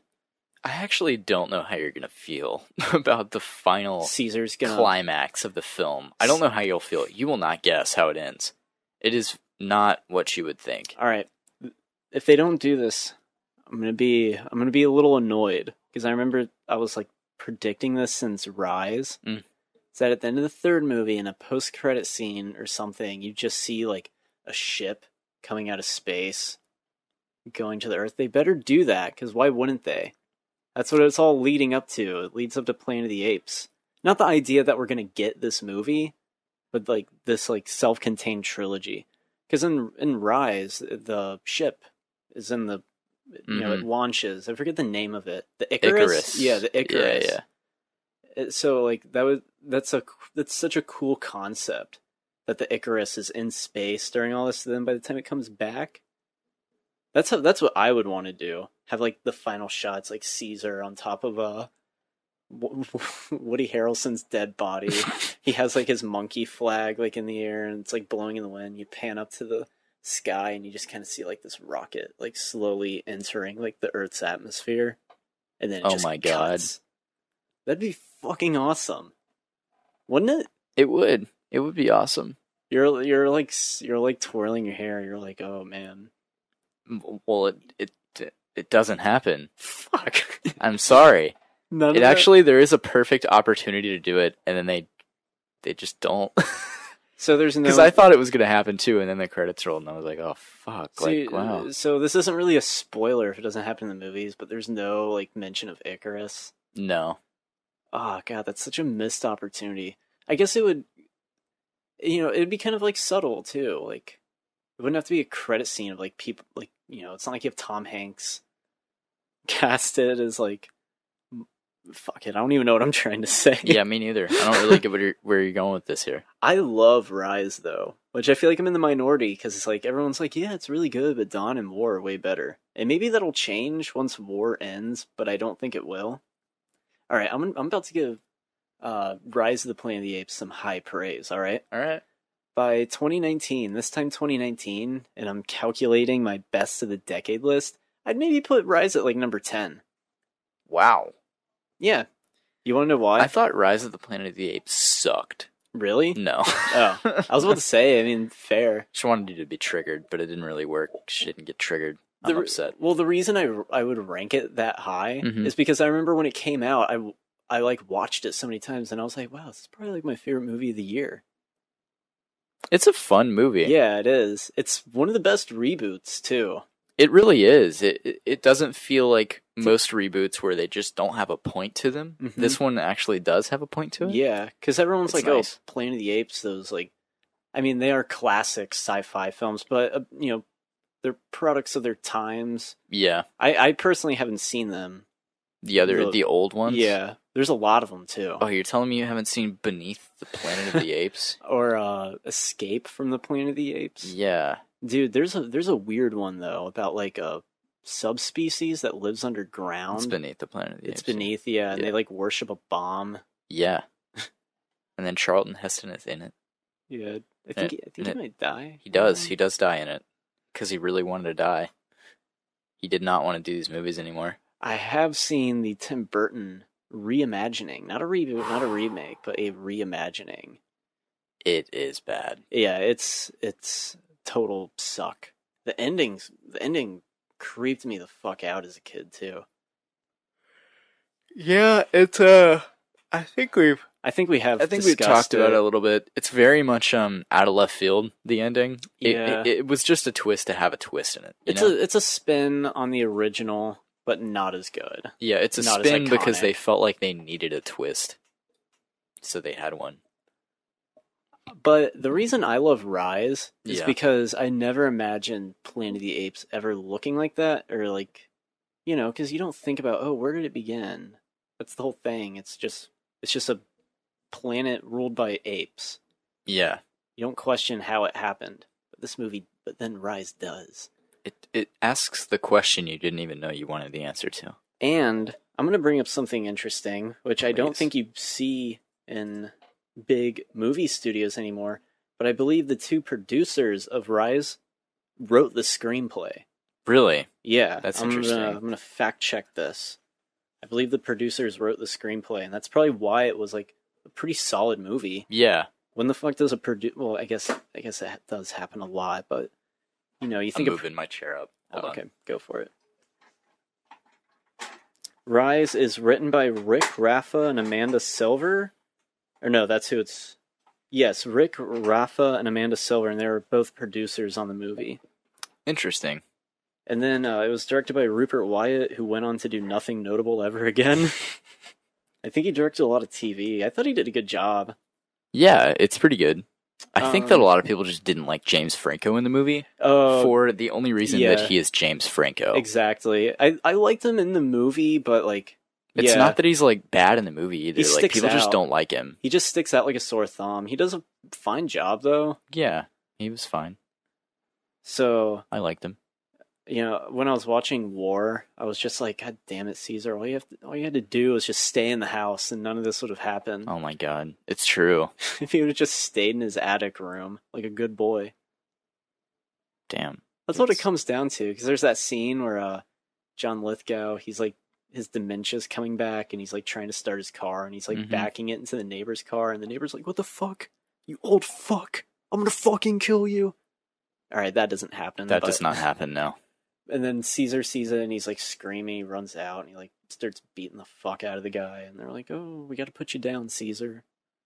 I actually don't know how you're going to feel about the final climax of the film. I don't know how you'll feel. You will not guess how it ends. It is not what you would think. All right. If they don't do this, I'm going to be a little annoyed because I remember I was like predicting this since Rise. It's that at the end of the third movie in a post-credit scene or something, you just see like a ship coming out of space going to the Earth. They better do that because why wouldn't they? That's what it's all leading up to. It leads up to Planet of the Apes. Not the idea that we're going to get this movie, but like this like self-contained trilogy. Because in Rise, the ship is in the, you know, it launches. I forget the name of it. The Icarus? Yeah, the Icarus. Yeah. So like that's such a cool concept that the Icarus is in space during all this. Then by the time it comes back, that's what I would want to do. Have like the final shots like Caesar on top of Woody Harrelson's dead body. He has like his monkey flag like in the air, and it's like blowing in the wind. You pan up to the sky, and you just kind of see like this rocket like slowly entering like the Earth's atmosphere, and then it just my God, cuts. That'd be fucking awesome, wouldn't it? It would. It would be awesome. You're like twirling your hair. You're like, oh man. Well, it doesn't happen. Fuck. I'm sorry. Actually, there is a perfect opportunity to do it, and then they just don't. So there's no, because I thought it was gonna happen too, and then the credits rolled, and I was like, oh fuck, see, like wow. So this isn't really a spoiler if it doesn't happen in the movies, but there's no like mention of Icarus. No. Oh god, that's such a missed opportunity. I guess it would, it'd be kind of like subtle too. Like it wouldn't have to be a credit scene of like people, like it's not like you have Tom Hanks casted as like. Fuck it, I don't even know what I'm trying to say. Yeah, me neither. I don't really get where you're going with this here. I love Rise, though, which I feel like I'm in the minority, because it's like, everyone's like, yeah, it's really good, but Dawn and War are way better. And maybe that'll change once War ends, but I don't think it will. Alright, I'm about to give Rise of the Planet of the Apes some high praise, alright? Alright. By 2019, this time 2019, and I'm calculating my best of the decade list, I'd maybe put Rise at like number 10. Wow. Yeah. You want to know why? I thought Rise of the Planet of the Apes sucked. Really? No. Oh. I was about to say, I mean, fair. She wanted you to be triggered, but it didn't really work. She didn't get triggered. I'm upset. Well, the reason I would rank it that high is because I remember when it came out, I like watched it so many times, and I was like, wow, this is probably like my favorite movie of the year. It's a fun movie. Yeah, it is. It's one of the best reboots, too. It really is. It doesn't feel like most reboots where they just don't have a point to them. Mm-hmm. This one actually does have a point to it. Yeah, because everyone's like, nice. Oh, Planet of the Apes, those like, I mean, they are classic sci-fi films, but, they're products of their times. Yeah. I personally haven't seen them. The old ones? Yeah. There's a lot of them, too. Oh, you're telling me you haven't seen Beneath the Planet of the Apes? Or Escape from the Planet of the Apes? Yeah. Dude, there's a weird one, though, about, like, a subspecies that lives underground. It's Beneath the Planet of the Apes. It's beneath, yeah, and they, like, worship a bomb. Yeah. And then Charlton Heston is in it. Yeah, I think he might die. He does. He does die in it. Because he really wanted to die. He did not want to do these movies anymore. I have seen the Tim Burton reimagining. Not a reboot, not a remake, but a reimagining. It is bad. Yeah, it's total suck. The ending creeped me the fuck out as a kid, too. Yeah, it's I think we've talked about it a little bit. It's very much out of left field, the ending. Yeah. It was just a twist to have a twist in it. It's a spin on the original, but not as good. Yeah, it's a spin because they felt like they needed a twist. So they had one. But the reason I love Rise is because I never imagined Planet of the Apes ever looking like that, or like, because you don't think about, where did it begin? That's the whole thing. It's just a planet ruled by apes. Yeah. You don't question how it happened. But then Rise does. It asks the question you didn't even know you wanted the answer to. And I'm going to bring up something interesting, which I don't think you see in big movie studios anymore, but I believe the two producers of Rise wrote the screenplay. Really? Yeah. That's interesting. I'm going to fact check this. I believe the producers wrote the screenplay, and that's probably why it was like a pretty solid movie. Yeah. When the fuck does a well, I guess that does happen a lot, but you think I'm moving my chair up. Hold on. Okay, go for it. Rise is written by Rick Raffa and Amanda Silver. Or no, that's who it's... Yes, Rick Raffa and Amanda Silver, and they were both producers on the movie. Interesting. And then it was directed by Rupert Wyatt, who went on to do nothing notable ever again. I think he directed a lot of TV. I thought he did a good job. Yeah, it's pretty good. I think that a lot of people just didn't like James Franco in the movie for the only reason that he is James Franco. Exactly. I liked him in the movie, but like... It's not that he's like bad in the movie either. Like people just don't like him. He just sticks out like a sore thumb. He does a fine job though. Yeah, he was fine. So I liked him. You know, when I was watching War, I was just like, God damn it, Caesar! All you had to do was just stay in the house, and none of this would have happened. Oh my god, it's true. If he would have just stayed in his attic room like a good boy. Damn. That's what it comes down to. Because there's that scene where John Lithgow, he's like, his dementia's coming back, and he's like trying to start his car, and he's like backing it into the neighbor's car, and the neighbor's like, "What the fuck, you old fuck! I'm gonna fucking kill you!" All right, that doesn't happen. That does not happen, no. And then Caesar sees it, and he's like screaming. He runs out, and he like starts beating the fuck out of the guy. And they're like, "Oh, we got to put you down, Caesar."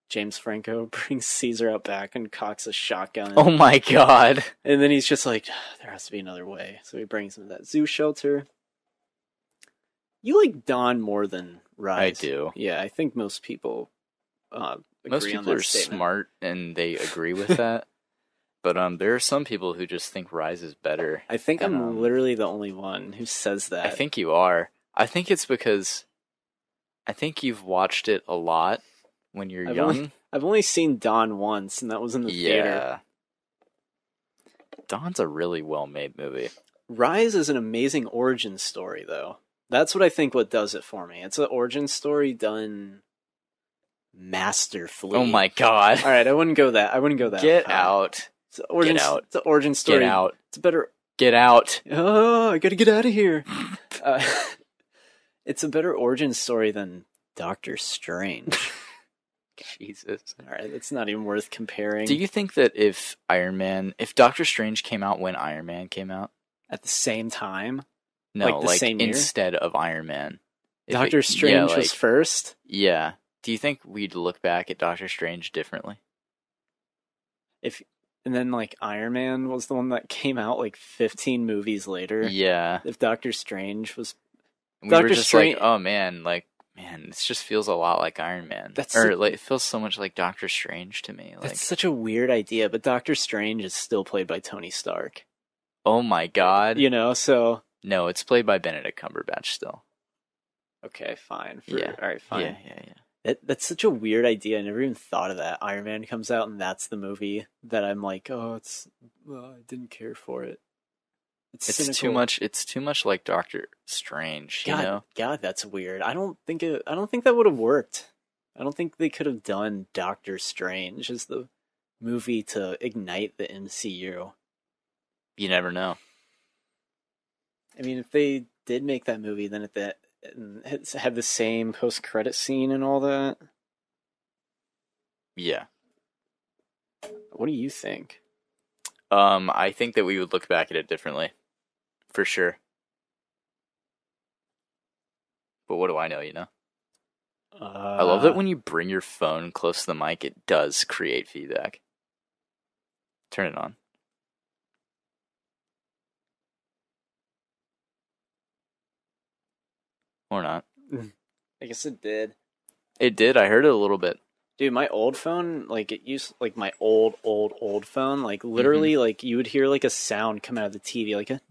James Franco brings Caesar out back and cocks a shotgun. Oh my god! And then he's just like, "There has to be another way." So he brings him to that zoo shelter. You like Don more than Rise. I do. Yeah, I think most people agree most people on that are statement. smart and they agree with that. But there are some people who just think Rise is better. I think I'm literally the only one who says that. I think you are. I think it's because I think you've watched it a lot when you're young. I've only seen Dawn once, and that was in the theater. Dawn's a really well-made movie. Rise is an amazing origin story, though. That's what I think what does it for me. It's an origin story done masterfully. Oh my god. All right, I wouldn't go that. Get far. out. It's an origin, Get out. It's an origin story. Get out. It's a better... Get out. Oh, I gotta get out of here. It's a better origin story than Doctor Strange. Jesus. All right, that's not even worth comparing. Do you think that if Doctor Strange came out when Iron Man came out? At the same time? No, like the same year? Instead of Iron Man. Doctor Strange was first? Yeah. Do you think we'd look back at Doctor Strange differently? And then like Iron Man was the one that came out like 15 movies later. Yeah. If Doctor Strange was... We were just like, oh man, this just feels a lot like Iron Man. It feels so much like Doctor Strange to me. That's such a weird idea, but Doctor Strange is still played by Tony Stark. Oh my god. You know, so... No, it's played by Benedict Cumberbatch still. Okay, fine. All right, fine. Yeah. That's such a weird idea. I never even thought of that. Iron Man comes out, and that's the movie that I'm like, I didn't care for it. It's too much. It's too much like Doctor Strange. You know? God, that's weird. I don't think that would have worked. I don't think they could have done Doctor Strange as the movie to ignite the MCU. You never know. I mean, if they did make that movie, then it had the same post-credit scene and all that. Yeah. What do you think? I think that we would look back at it differently. For sure. But what do I know, you know? I love that when you bring your phone close to the mic, it does create feedback. Turn it on. Or not. I guess it did. It did. I heard it a little bit. Dude, my old phone, my old phone, literally, you would hear, a sound come out of the TV, like a...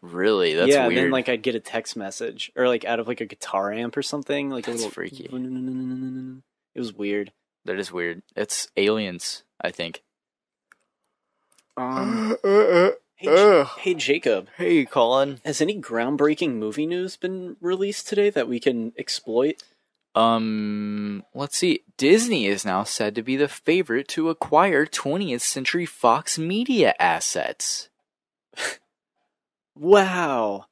Really? That's weird. Yeah, and then, I'd get a text message, or, out of, a guitar amp or something, That's a little... freaky. It was weird. That is weird. It's aliens, I think. Hey, Jacob. Hey, Collin. Has any groundbreaking movie news been released today that we can exploit? Let's see. Disney is now said to be the favorite to acquire 20th Century Fox media assets. Wow.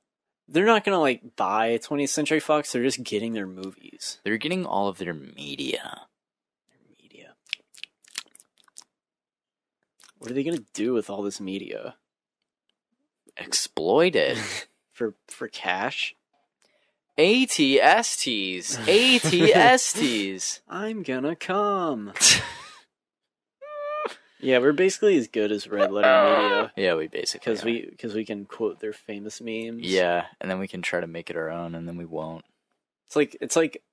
They're not gonna, buy 20th Century Fox, they're just getting their movies. They're getting all of their media. What are they gonna do with all this media? Exploit it. For cash? ATSTs. ATSTs. I'm gonna come. Yeah, we're basically as good as Red Letter Media. Yeah, we basically because we can quote their famous memes. Yeah, and then we can try to make it our own, and then we won't. It's like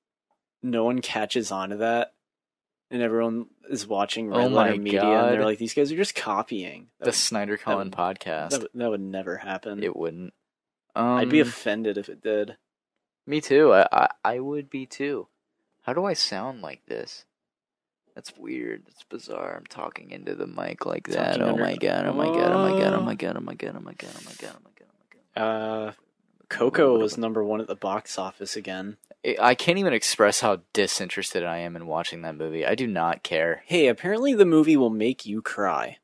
no one catches on to that, and everyone is watching Red Letter Media, and they're like, these guys are just copying. The Snyder-Collin Podcast. That would never happen. It wouldn't. I'd be offended if it did. Me too. I would be too. How do I sound like this? That's weird. That's bizarre. I'm talking into the mic like that. Oh my god. Coco was number 1 at the box office again. I can't even express how disinterested I am in watching that movie. I do not care. Hey, apparently the movie will make you cry.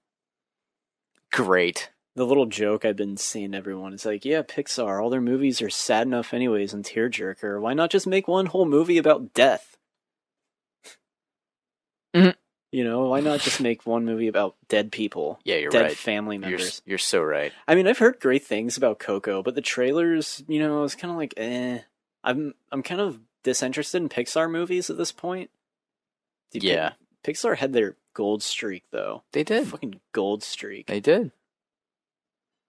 Great. The little joke I've been seeing everyone is like, yeah, Pixar, all their movies are sad enough anyways and tearjerker. Why not just make one whole movie about death? Mm-hmm. You know, why not just make one movie about dead people? Yeah, you're dead right. Dead family members. You're so right. I mean, I've heard great things about Coco, but the trailers, you know, I was kind of like, eh. I'm kind of disinterested in Pixar movies at this point. Yeah. Pixar had their gold streak, though. They did. Fucking gold streak. They did.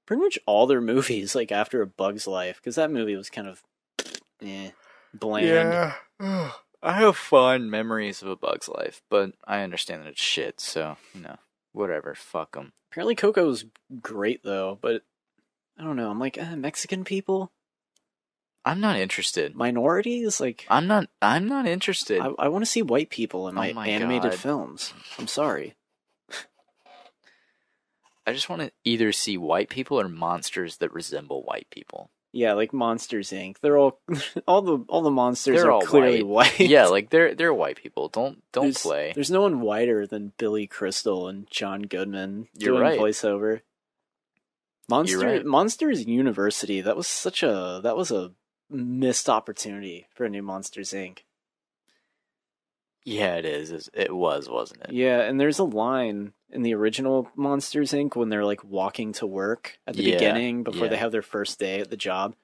Pretty much all their movies, like after A Bug's Life, because that movie was kind of, bland. Yeah. I have fond memories of A Bug's Life, but I understand that it's shit, so, you know, whatever, fuck them. Apparently Coco's great, though, but I don't know, I'm like, Mexican people? I'm not interested. Minorities? Like, I'm not interested. I want to see white people in my animated God. films. I'm sorry. I just want to either see white people or monsters that resemble white people. Yeah, like Monsters Inc. They're all the monsters They're are all clearly white. Yeah, like they're white people. Don't play. There's no one whiter than Billy Crystal and John Goodman doing right. voiceover. Monsters University. That was a missed opportunity for a new Monsters Inc. Yeah, it is. It was, wasn't it? Yeah, and there's a line in the original Monsters Inc. when they're like walking to work at the beginning before they have their first day at the job.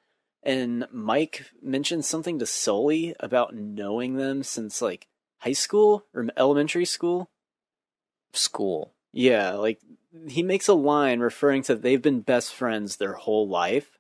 And Mike mentions something to Sully about knowing them since like high school or elementary school. Yeah, like he makes a line referring to they've been best friends their whole life.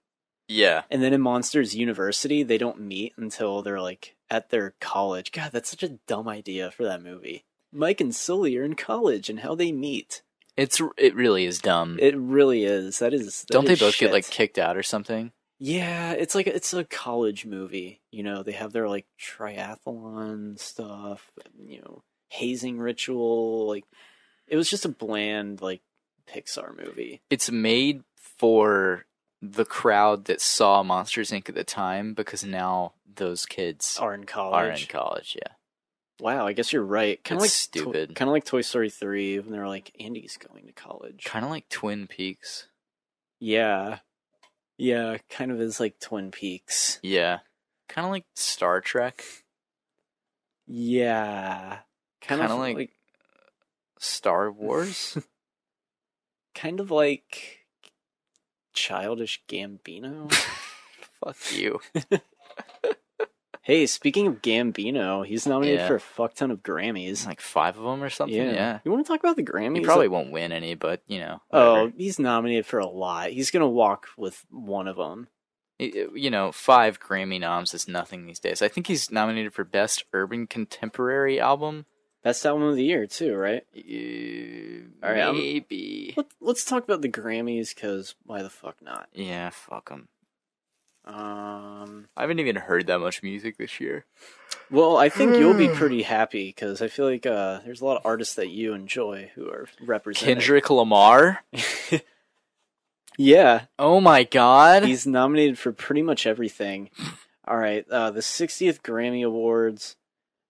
Yeah. And then in Monsters University, they don't meet until they're like at their college. God, that's such a dumb idea for that movie. Mike and Sully are in college and how they meet. It really is dumb. It really is. Don't they both get like kicked out or something? Yeah, it's a college movie. You know, they have their like triathlon stuff, you know, hazing ritual. Like, it was just a bland like Pixar movie. It's made for the crowd that saw Monsters Inc. at the time because now those kids are in college. Yeah. Wow, I guess you're right. Kind of like stupid. Kind of like Toy Story 3 when they're like, Andy's going to college. Kind of like Twin Peaks. Yeah. Yeah, kind of is like Twin Peaks. Yeah. Kind of like Star Trek. Yeah. Kind of like Star Wars. Kind of like Childish Gambino. Fuck you. Hey, speaking of Gambino, he's nominated for a fuck ton of Grammys. Like 5 of them or something? Yeah. You want to talk about the Grammys? He probably won't win any, but, you know. Whatever. Oh, he's nominated for a lot. He's going to walk with one of them. You know, 5 Grammy noms is nothing these days. I think he's nominated for Best Urban Contemporary Album. Best Album of the Year, too, right? All right, maybe. Let's talk about the Grammys, because why the fuck not? Yeah, fuck them. I haven't even heard that much music this year. Well, I think you'll be pretty happy because I feel like there's a lot of artists that you enjoy who are represented. Kendrick Lamar? Yeah. Oh my god. He's nominated for pretty much everything. All right, the 60th Grammy Awards.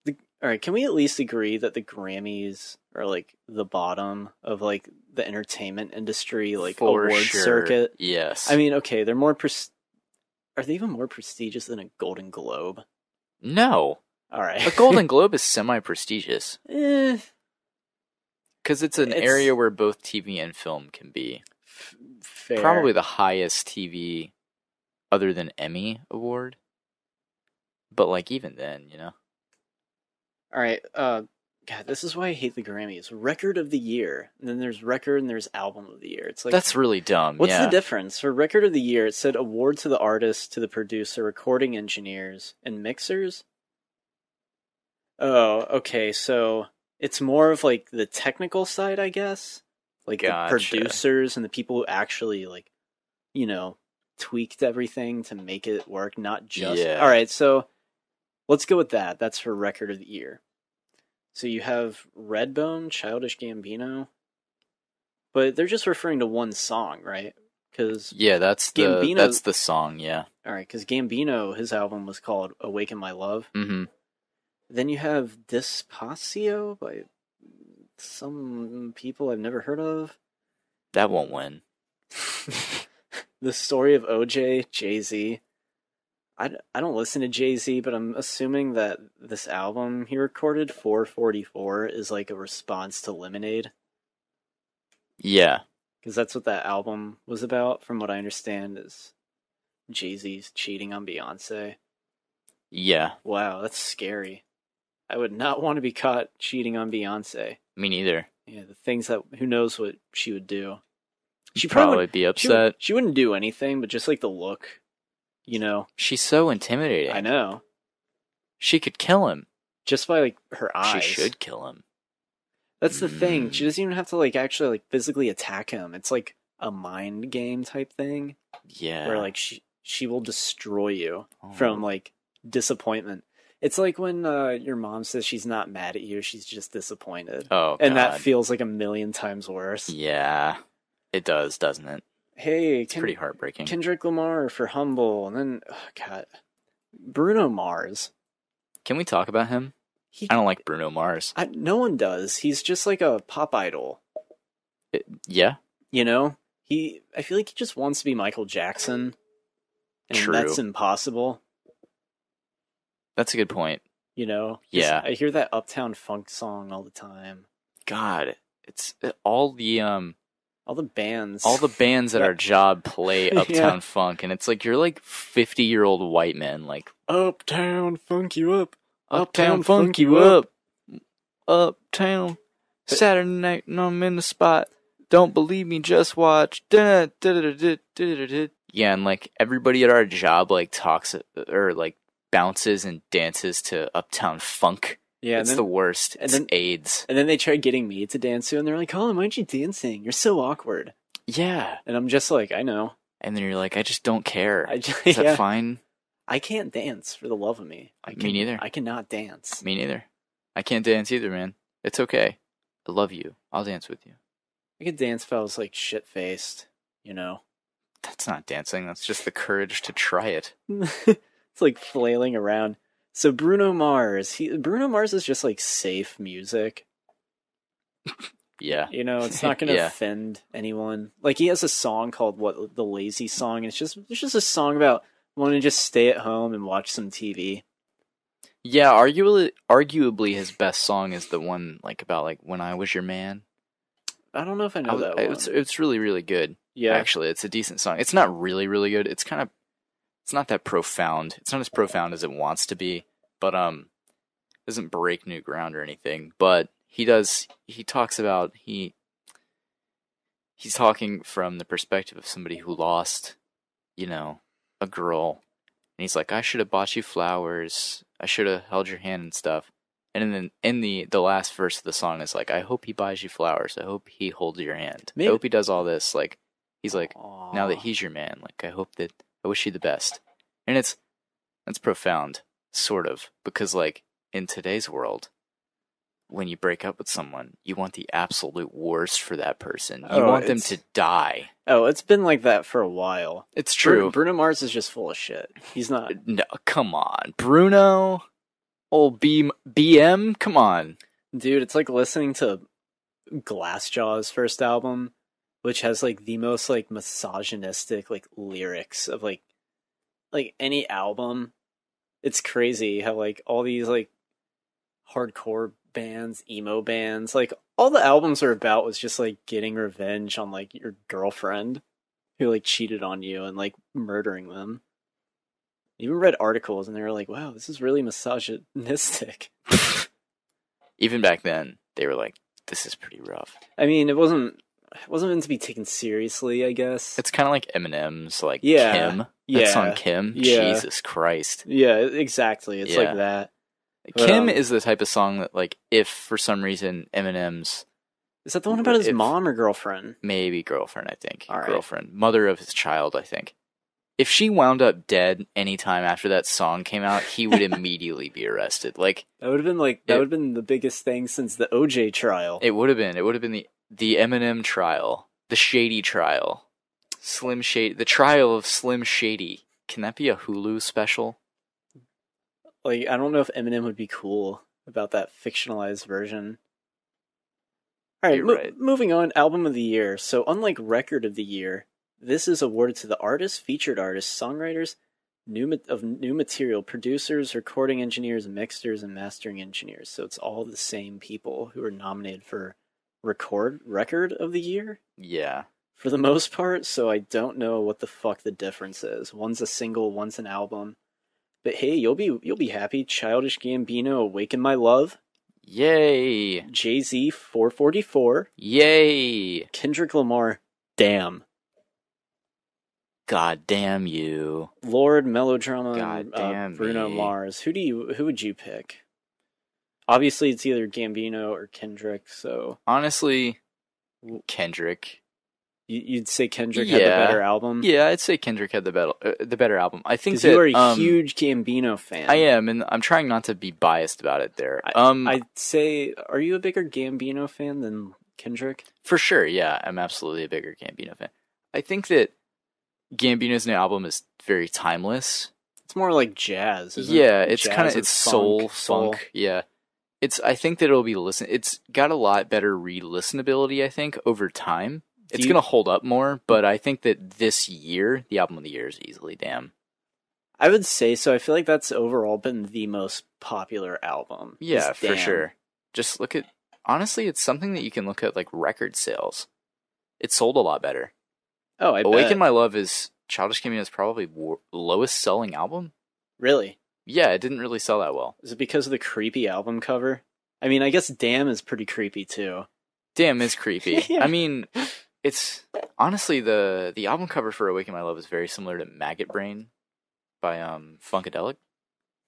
All right, can we at least agree that the Grammys are like the bottom of like the entertainment industry, like award circuit? Yes. I mean, okay, they're more are they even more prestigious than a Golden Globe? No. All right. A Golden Globe is semi-prestigious. Because it's an area where both TV and film can be. Fair. Probably the highest TV other than Emmy award. But like even then, you know. All right. God, this is why I hate the Grammys. Record of the Year. And then there's record and there's album of the year. It's like, that's really dumb. What's the difference? For record of the year, it said award to the artist, to the producer, recording engineers, and mixers. Oh, okay. So it's more of like the technical side, I guess. Like the producers and the people who actually like, you know, tweaked everything to make it work, not just. Yeah. All right. So let's go with that. That's for record of the year. So you have Redbone, Childish Gambino, but they're just referring to one song, right? Because that's the song. Yeah. All right, because Gambino, his album was called "Awaken My Love." Mm-hmm. Then you have Despacio by some people I've never heard of. That won't win. The Story of OJ, Jay-Z. I don't listen to Jay-Z, but I'm assuming that this album he recorded, 444, is like a response to Lemonade. Yeah. Because that's what that album was about, from what I understand, is Jay-Z's cheating on Beyonce. Yeah. Wow, that's scary. I would not want to be caught cheating on Beyonce. Me neither. Yeah, the things that, who knows what she would do. She'd probably be upset. She wouldn't do anything, but just like the look, you know. She's so intimidating. I know. She could kill him. Just by like her eyes. She should kill him. That's the thing. She doesn't even have to like actually like physically attack him. It's like a mind game type thing. Yeah. Where like she will destroy you from like disappointment. It's like when your mom says she's not mad at you, she's just disappointed. Oh, and that feels like a million times worse. Yeah, it does, doesn't it? Hey, it's pretty heartbreaking. Kendrick Lamar for Humble, and then Bruno Mars. Can we talk about him? I don't like Bruno Mars. No one does. He's just like a pop idol. Yeah. You know, I feel like he just wants to be Michael Jackson, and True. That's impossible. That's a good point. You know? Yeah. I hear that Uptown Funk song all the time. God, it's all the bands. All the bands at our job play Uptown Funk, and it's like you're like 50-year-old white men, like Uptown Funk you up. Uptown Funk you up. Uptown. Saturday night and I'm in the spot. Don't believe me, just watch. Yeah, and like everybody at our job like talks or like bounces and dances to Uptown Funk. Yeah, it's the worst. It's AIDS. And then they try getting me to dance to, and they're like, "Collin, why aren't you dancing? You're so awkward." Yeah, and I'm just like, I know. And then you're like, I just don't care. Is that fine? I can't dance for the love of me. Me neither. I cannot dance. Me neither. I can't dance either, man. It's okay. I love you. I'll dance with you. I could dance if I was like shit-faced, you know. That's not dancing. That's just the courage to try it. It's like flailing around. So Bruno Mars, Bruno Mars is just like safe music. Yeah. You know, it's not going to offend anyone. Like he has a song called The Lazy Song, and it's just a song about wanting to just stay at home and watch some TV. Yeah, arguably his best song is the one like about like When I Was Your Man. I don't know if I know that one. It's really, really good. Yeah. Actually, it's a decent song. It's not really, really good. It's not that profound. It's not as profound as it wants to be, but doesn't break new ground or anything. But he talks about he's talking from the perspective of somebody who lost, you know, a girl, and he's like, I should have bought you flowers. I should have held your hand and stuff. And then in the last verse of the song is like, I hope he buys you flowers. I hope he holds your hand. Maybe. I hope he does all this. Like, he's like, aww. Now that he's your man, like, I wish you the best. And that's profound, sort of, because like in today's world, when you break up with someone, you want the absolute worst for that person. You want them to die. Oh, it's been like that for a while. It's true. Bruno Mars is just full of shit. He's not. No, come on, Bruno. Old BM, come on. Dude, it's like listening to Glassjaw's first album, which has like the most like misogynistic like lyrics of like any album. It's crazy how like all these like hardcore bands, emo bands, like all the albums are about was just like getting revenge on like your girlfriend who like cheated on you and like murdering them. Even read articles and they were like, wow, this is really misogynistic. Even back then, they were like, this is pretty rough. I mean, it wasn't meant to be taken seriously, I guess. It's kind of like Eminem's, like Kim. That song Kim? Yeah. Jesus Christ. Yeah, exactly. It's like that. But, Kim is the type of song that, like, if for some reason Eminem's... Is that the one about his mom or girlfriend? Maybe girlfriend, I think. All right. Girlfriend. Mother of his child, I think. If she wound up dead anytime after that song came out, he would immediately be arrested. Like that would have been the biggest thing since the OJ trial. It would have been. It would have been the Eminem trial, the Shady trial. Slim Shady. The Trial of Slim Shady. Can that be a Hulu special? Like, I don't know if Eminem would be cool about that fictionalized version. All right, moving on. Album of the year. So, unlike Record of the Year, this is awarded to the artists, featured artists, songwriters, new material, producers, recording engineers, mixers, and mastering engineers. So it's all the same people who are nominated for Record of the Year. Yeah. For the most part, so I don't know what the fuck the difference is. One's a single, one's an album. But hey, you'll be happy. Childish Gambino, Awaken My Love. Yay. Jay-Z, 444. Yay. Kendrick Lamar, Damn. God damn you. Lord, Melodrama, God damn Bruno me. Mars. Who would you pick? Obviously, it's either Gambino or Kendrick, so... Honestly, Kendrick. You'd say Kendrick had the better album? Yeah, I'd say Kendrick had the better album. I think that... Because you are a huge Gambino fan. I am, and I'm trying not to be biased about it there. I'd say, are you a bigger Gambino fan than Kendrick? For sure, yeah. I'm absolutely a bigger Gambino fan. I think that Gambino's new album is very timeless. It's more like jazz, isn't it? It's kind of, it's soul, funk, yeah. I think that it'll be it's got a lot better re-listenability, I think, over time. It's going to hold up more, but I think that this year, the album of the year is easily Damn. I would say so. I feel like that's overall been the most popular album. Yeah, for sure. Just look at, honestly, it's something that you can look at, like, record sales. It sold a lot better. Oh, I bet. Awaken My Love is Childish Gambino's probably lowest selling album. Really? Yeah, it didn't really sell that well. Is it because of the creepy album cover? I mean, I guess Damn is pretty creepy, too. Damn is creepy. Yeah. I mean... It's honestly the album cover for Awaken My Love is very similar to Maggot Brain by Funkadelic.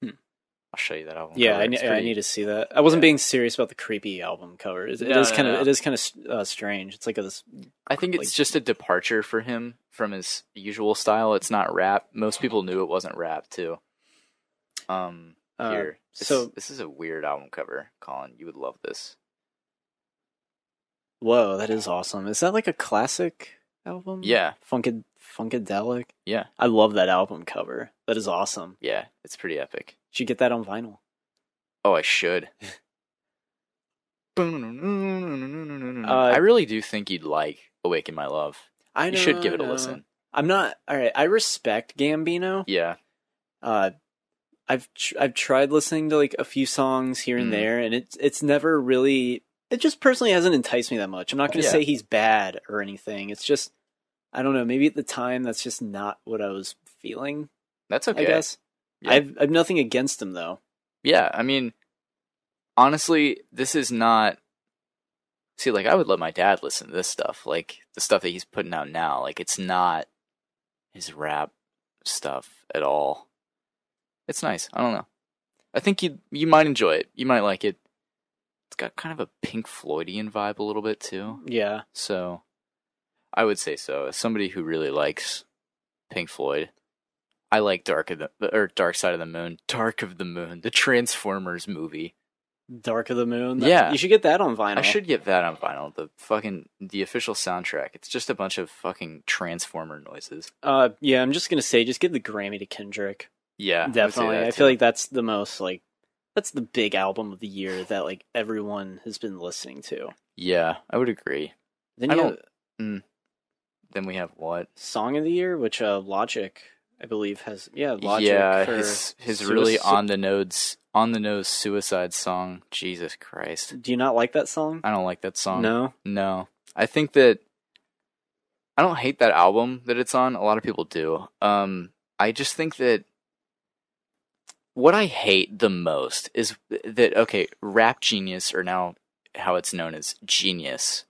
I'll show you that album. Yeah, I need to see that. I wasn't being serious about the creepy album cover. It is kind of strange. It's like I think it's just a departure for him from his usual style. It's not rap. Most people knew it wasn't rap too. Here, this is a weird album cover, Collin. You would love this. Whoa, that is awesome. Is that like a classic album? Yeah. Funkadelic? Yeah. I love that album cover. That is awesome. Yeah, it's pretty epic. Should you get that on vinyl? Oh, I should. I really do think you'd like Awaken My Love. I know. You should give it a listen. I'm not... Alright, I respect Gambino. Yeah. I've tried listening to like a few songs here and there, and it's never really... It just personally hasn't enticed me that much. I'm not going to say he's bad or anything. It's just, I don't know, maybe at the time that's just not what I was feeling. That's okay. I guess. Yeah. I've nothing against him, though. Yeah, I mean, honestly, this is not... See, like, I would let my dad listen to this stuff. Like, the stuff that he's putting out now. Like, it's not his rap stuff at all. It's nice. I don't know. I think you might enjoy it. You might like it. It's got kind of a Pink Floydian vibe a little bit too. Yeah. So, I would say so. As somebody who really likes Pink Floyd, I like Dark Side of the Moon. Dark of the Moon, the Transformers movie. Dark of the Moon? Yeah. You should get that on vinyl. I should get that on vinyl. The official soundtrack. It's just a bunch of fucking Transformer noises. Yeah, I'm just gonna say, just give the Grammy to Kendrick. Yeah. Definitely. I feel like that's the most, like, that's the big album of the year that, like, everyone has been listening to. Yeah, I would agree. Then Then we have what? Song of the Year, which Logic, I believe, has... Yeah, Logic. Yeah, his really on the nose suicide song. Jesus Christ. Do you not like that song? I don't like that song. No? I think that... I don't hate that album that it's on. A lot of people do. I just think that what I hate the most is that, okay, Rap Genius, or now how it's known as Genius,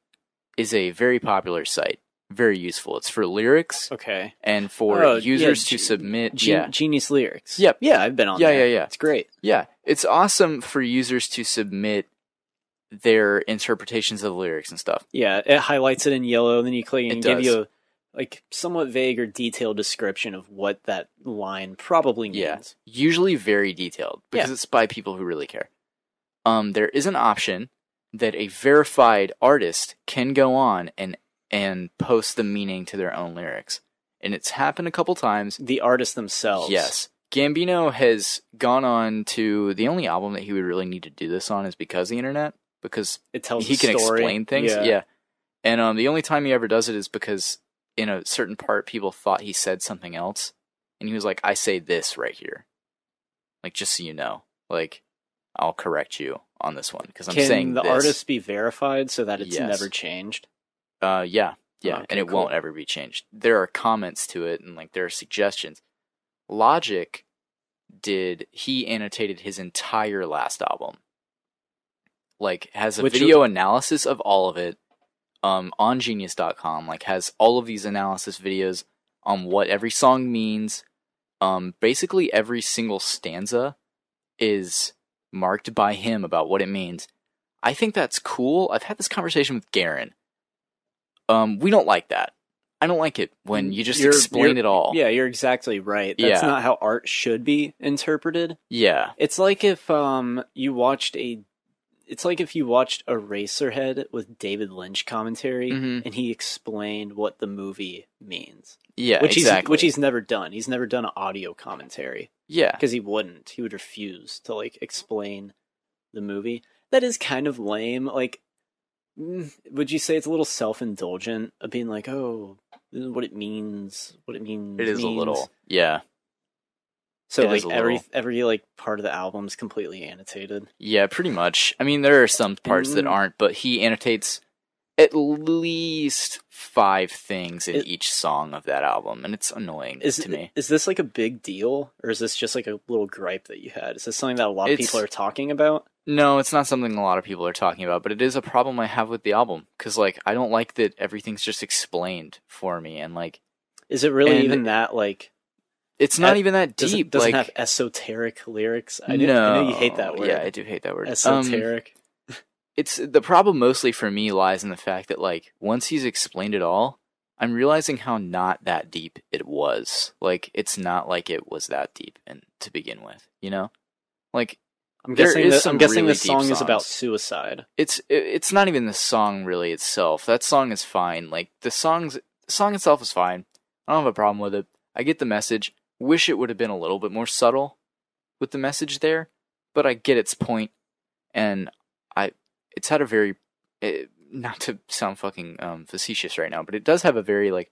is a very popular site. Very useful. It's for lyrics. Okay. And for users to submit... Genius Lyrics. Yep. Yeah, I've been on there. Yeah. It's great. Yeah. It's awesome for users to submit their interpretations of the lyrics and stuff. Yeah, it highlights it in yellow, and then you click and give you a somewhat vague or detailed description of what that line probably means. Yeah, usually very detailed, because it's by people who really care. There is an option that a verified artist can go on and and post the meaning to their own lyrics. And it's happened a couple times. The artists themselves. Yes. Gambino has gone on to... The only album that he would really need to do this on is Because of the Internet. Because it tells he can explain things. Yeah. And the only time he ever does it is because in a certain part, people thought he said something else. And he was like, I say this right here. Like, just so you know. Like, I'll correct you on this one. Because I'm saying Can the this. artist be verified so that it's Yes. never changed? Yeah. Okay, and it cool. won't ever be changed. There are comments to it, and like there are suggestions. Logic he annotated his entire last album. Like, has a video analysis of all of it on Genius.com. Like, has all of these analysis videos on what every song means. Basically, every single stanza is marked by him about what it means. I think that's cool. I've had this conversation with Garen. We don't like that. I don't like it when you just explain it all. Yeah, you're exactly right. That's not how art should be interpreted. Yeah. It's like if you watched Eraserhead with David Lynch commentary and he explained what the movie means. Yeah, exactly. Which he's never done. He's never done an audio commentary. Yeah. Because he wouldn't. He would refuse to like explain the movie. That is kind of lame. Like, would you say it's a little self-indulgent of being like, oh, this is what it means, It is a little, yeah. So like every like part of the album is completely annotated. Yeah, pretty much. I mean, there are some parts that aren't, but he annotates at least 5 things in each song of that album, and it's annoying to me. Is this like a big deal, or is this just like a little gripe that you had? Is this something that a lot of people are talking about? No, it's not something a lot of people are talking about, but it is a problem I have with the album, because like I don't like that everything's just explained for me, and like, is it really even that like? It's not even that deep. Doesn't like, have esoteric lyrics. I know you hate that word. Yeah, I do hate that word. Esoteric. It's the problem mostly for me lies in the fact that like once he's explained it all, I'm realizing how not that deep it was. Like, it's not like it was that deep to begin with, you know? Like, I'm guessing the song is about suicide. It's not even the song really itself. That song is fine. Like, the song itself is fine. I don't have a problem with it. I get the message. Wish it would have been a little bit more subtle with the message there, but I get its point, and it's had a very, not to sound fucking facetious right now, but it does have a very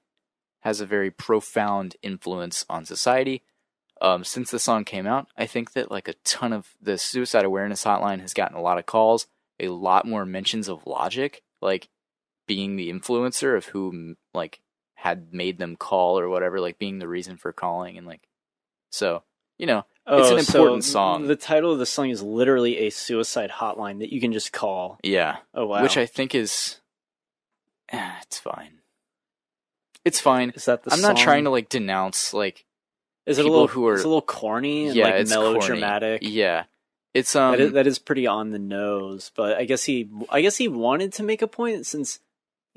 has a very profound influence on society. Since the song came out, I think that like a ton of the suicide awareness hotline has gotten a lot of calls, a lot more mentions of Logic, like being the influencer of who like had made them call or whatever, like being the reason for calling, and like, so, you know, it's an important song. The title of the song is literally a suicide hotline that you can just call. Yeah. Oh, wow. Which I think is, it's fine. It's fine. Is that the I'm song? not trying to like denounce like is it people who are, it's a little corny and like it's melodramatic. Corny. Yeah. It's that is pretty on the nose, but I guess he wanted to make a point since,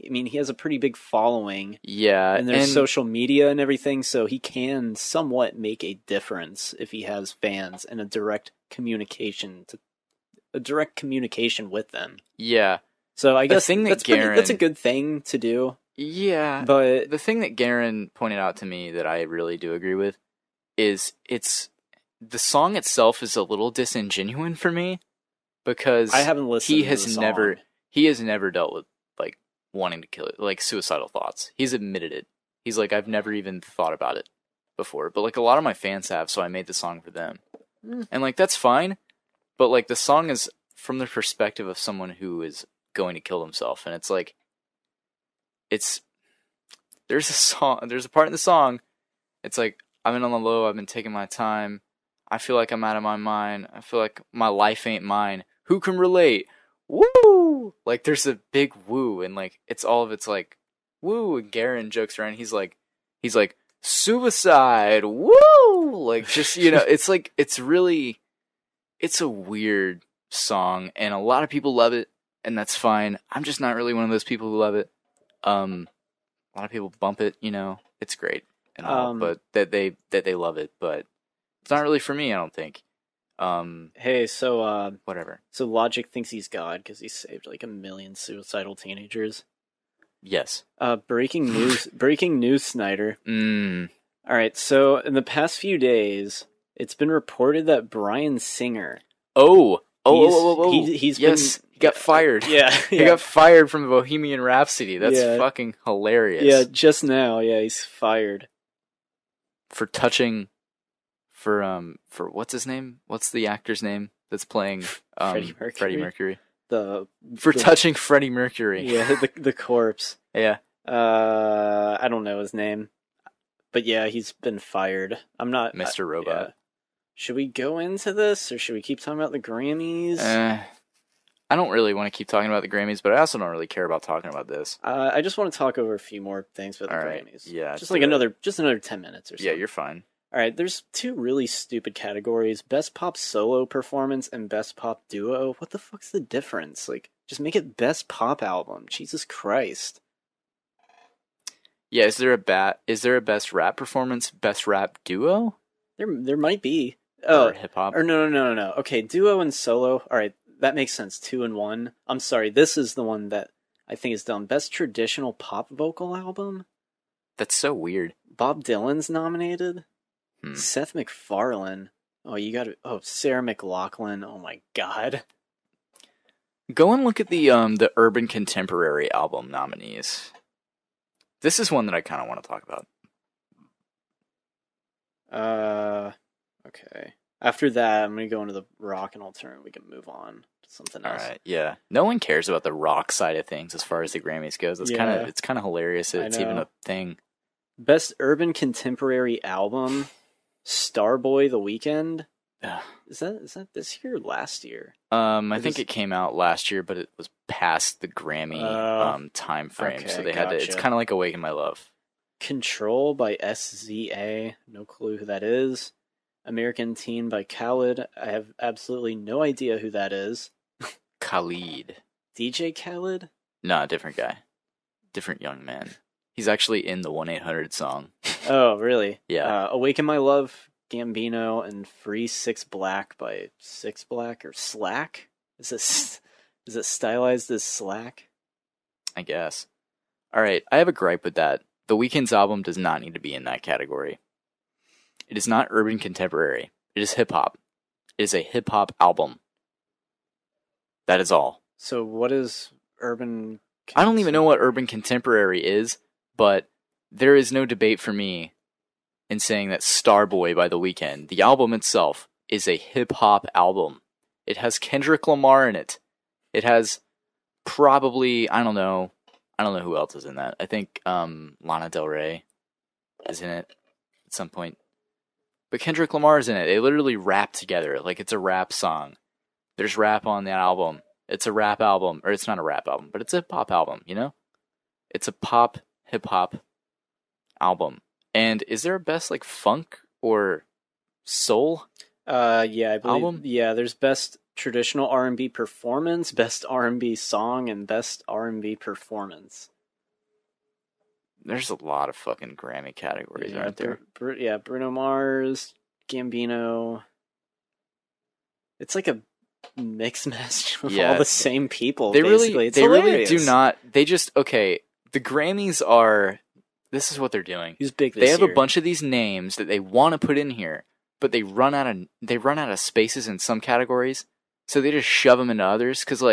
I mean, he has a pretty big following. Yeah. And there's social media and everything, so he can somewhat make a difference if he has fans and a direct communication with them. Yeah. So I guess that's a good thing to do. Yeah. But the thing that Garen pointed out to me that I really do agree with is the song itself is a little disingenuous for me, because I haven't listened he has never dealt with like wanting to kill it, like suicidal thoughts. He's admitted it. He's like, I've never even thought about it before, but like a lot of my fans have, so I made the song for them. And like, that's fine, but like the song is from the perspective of someone who is going to kill himself, and it's like, there's a part in the song, it's like, I've been on the low, I've been taking my time, I feel like I'm out of my mind, I feel like my life ain't mine, who can relate? Woo! Like, there's a big woo, and like, it's like, woo, and Garen jokes around, he's like, suicide, woo! Like, just, you know, it's like, it's a weird song, and a lot of people love it, and that's fine. I'm just not really one of those people who love it. A lot of people bump it, you know, it's great and all, but that they love it, but it's not really for me, I don't think. Hey, so whatever. So Logic thinks he's God because he saved like 1 million suicidal teenagers. Yes. Breaking news, Snyder. Mm. All right, so in the past few days, it's been reported that Bryan Singer... He's yes, he got fired. Yeah. He got fired from Bohemian Rhapsody. That's fucking hilarious. Yeah, just now, he's fired. For touching... For what's his name? What's the actor's name that's playing Freddie Mercury? Touching Freddie Mercury. Yeah, the corpse. Yeah. I don't know his name. But yeah, he's been fired. I'm not... Mr. Robot. Yeah. Should we go into this, or should we keep talking about the Grammys? I don't really want to keep talking about the Grammys, but I also don't really care about talking about this. I just want to talk over a few more things about the Grammys. Yeah. Just another 10 minutes or so. Yeah, you're fine. All right, there's two really stupid categories: Best Pop Solo Performance and Best Pop Duo. What the fuck's the difference? Just make it Best Pop Album. Jesus Christ. Yeah, is there a Best Rap Performance, Best Rap Duo? There might be. Or hip hop? Or no. Okay, duo and solo. All right, that makes sense. 2 and 1. I'm sorry. This is the one that I think is dumb. Best Traditional Pop Vocal Album. That's so weird. Bob Dylan's nominated. Seth MacFarlane. Sarah McLachlan. Oh my god. Go and look at the Urban Contemporary album nominees. This is one that I kind of want to talk about. Okay. After that, I'm going to go into the rock and alternative. We can move on to something else. All right, yeah. No one cares about the rock side of things as far as the Grammys goes. It's kind of hilarious that it's even a thing. Best Urban Contemporary Album, Starboy: The Weeknd. Is that this year or last year? I think it came out last year, but it was past the Grammy time frame, okay, so they had to. It's kind of like Awaken My Love. Control by SZA. No clue who that is. American Teen by Khaled. I have absolutely no idea who that is. Khalid. DJ Khaled? Nah, different guy. Different young man. He's actually in the 1-800 song. Oh, really? Yeah. Awaken My Love, Gambino, and Free 6 Black by 6 Black or Slack? Is it stylized as Slack? I guess. Alright, I have a gripe with that. The Weeknd's album does not need to be in that category. It is not urban contemporary. It is hip-hop. It is a hip-hop album. That is all. So what is urban... I don't even know what urban contemporary is, but there is no debate for me in saying that Starboy by The Weeknd, the album itself, is a hip-hop album. It has Kendrick Lamar in it. It has probably, I don't know who else is in that. I think Lana Del Rey is in it at some point. But Kendrick Lamar is in it. They literally rap together. Like, it's a rap song. There's rap on that album. It's a rap album. Or it's not a rap album, but it's a pop album, you know? It's a pop, hip-hop album. And is there a best, funk or soul yeah, I believe, album? Yeah, there's best traditional R&B performance, best R&B song, and best R&B performance. There's a lot of fucking Grammy categories, aren't there? Bruno Mars, Gambino. It's like a mix match of all the same people, basically. It's hilarious. Really do not... They just... Okay, the Grammys are... This is what they're doing. Who's big this year? They have a bunch of these names that they want to put in here, but they run out of spaces in some categories, so they just shove them into others, because,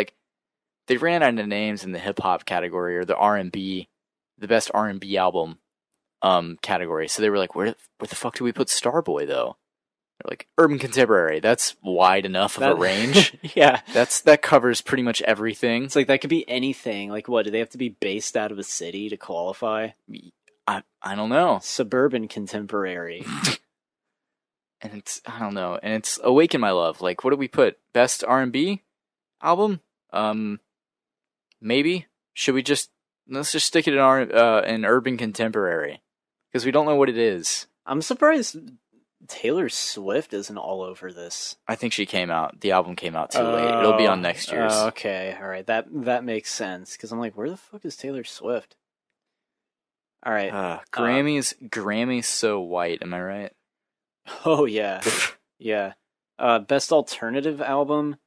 they ran out of names in the hip-hop category, or the R&B... the best R&B album category. So they were like, where the fuck do we put Starboy, though? They're like, urban contemporary. That's wide enough of a range. Yeah. That covers pretty much everything. It's like, that could be anything. Like, what, do they have to be based out of a city to qualify? I don't know. Suburban contemporary. And it's, I don't know. And it's Awaken My Love. What do we put? Best R&B album? Maybe? Should we let's just stick it in urban contemporary, because we don't know what it is. I'm surprised Taylor Swift isn't all over this. I think the album came out too late. It'll be on next year's. Okay, all right, that makes sense, because I'm like, where the fuck is Taylor Swift? All right, Grammys so white. Am I right? Oh yeah, yeah. Best alternative album: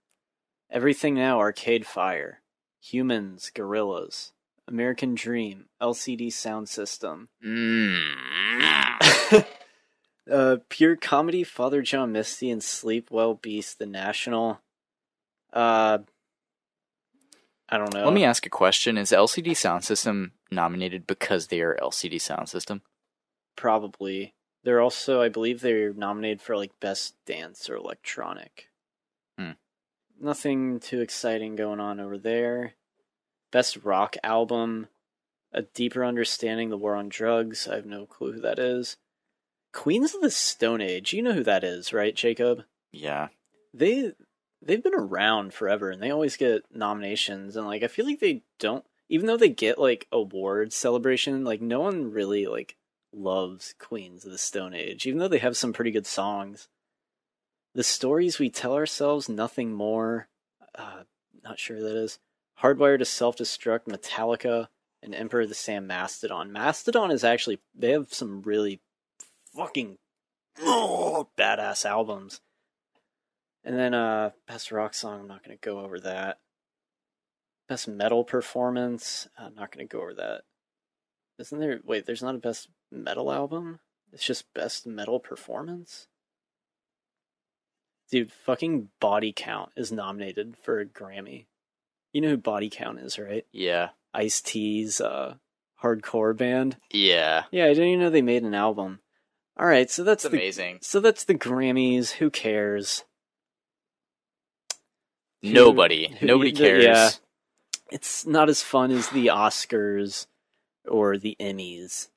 Everything Now, Arcade Fire, Humans, Gorillaz. American Dream, LCD Sound System. Pure Comedy, Father John Misty, and Sleep Well Beast, The National. I don't know. Let me ask a question. Is LCD Sound System nominated because they are LCD Sound System? Probably. They're also, I believe they're nominated for like Best Dance or Electronic. Nothing too exciting going on over there. Best Rock Album, A Deeper Understanding, The War on Drugs. I have no clue who that is. Queens of the Stone Age. You know who that is, right, Jacob? Yeah. They've been around forever, and they always get nominations, and like I feel like they don't, even though they get like awards celebration, like no one really like loves Queens of the Stone Age, even though they have some pretty good songs. The Stories We Tell Ourselves, Nothing More. Not sure who that is. Hardwired to Self-Destruct, Metallica, and Emperor of the Sand, Mastodon. Mastodon is actually, they have some really fucking badass albums. And then Best Rock Song, I'm not going to go over that. Best Metal Performance, I'm not going to go over that. Isn't there, wait, there's not a Best Metal Album? It's just Best Metal Performance? Dude, fucking Body Count is nominated for a Grammy. You know who Body Count is, right? Yeah. Ice-T's hardcore band. Yeah. Yeah, I didn't even know they made an album. All right, so that's amazing. So that's the Grammys. Who cares? Nobody cares. Yeah, it's not as fun as the Oscars or the Emmys.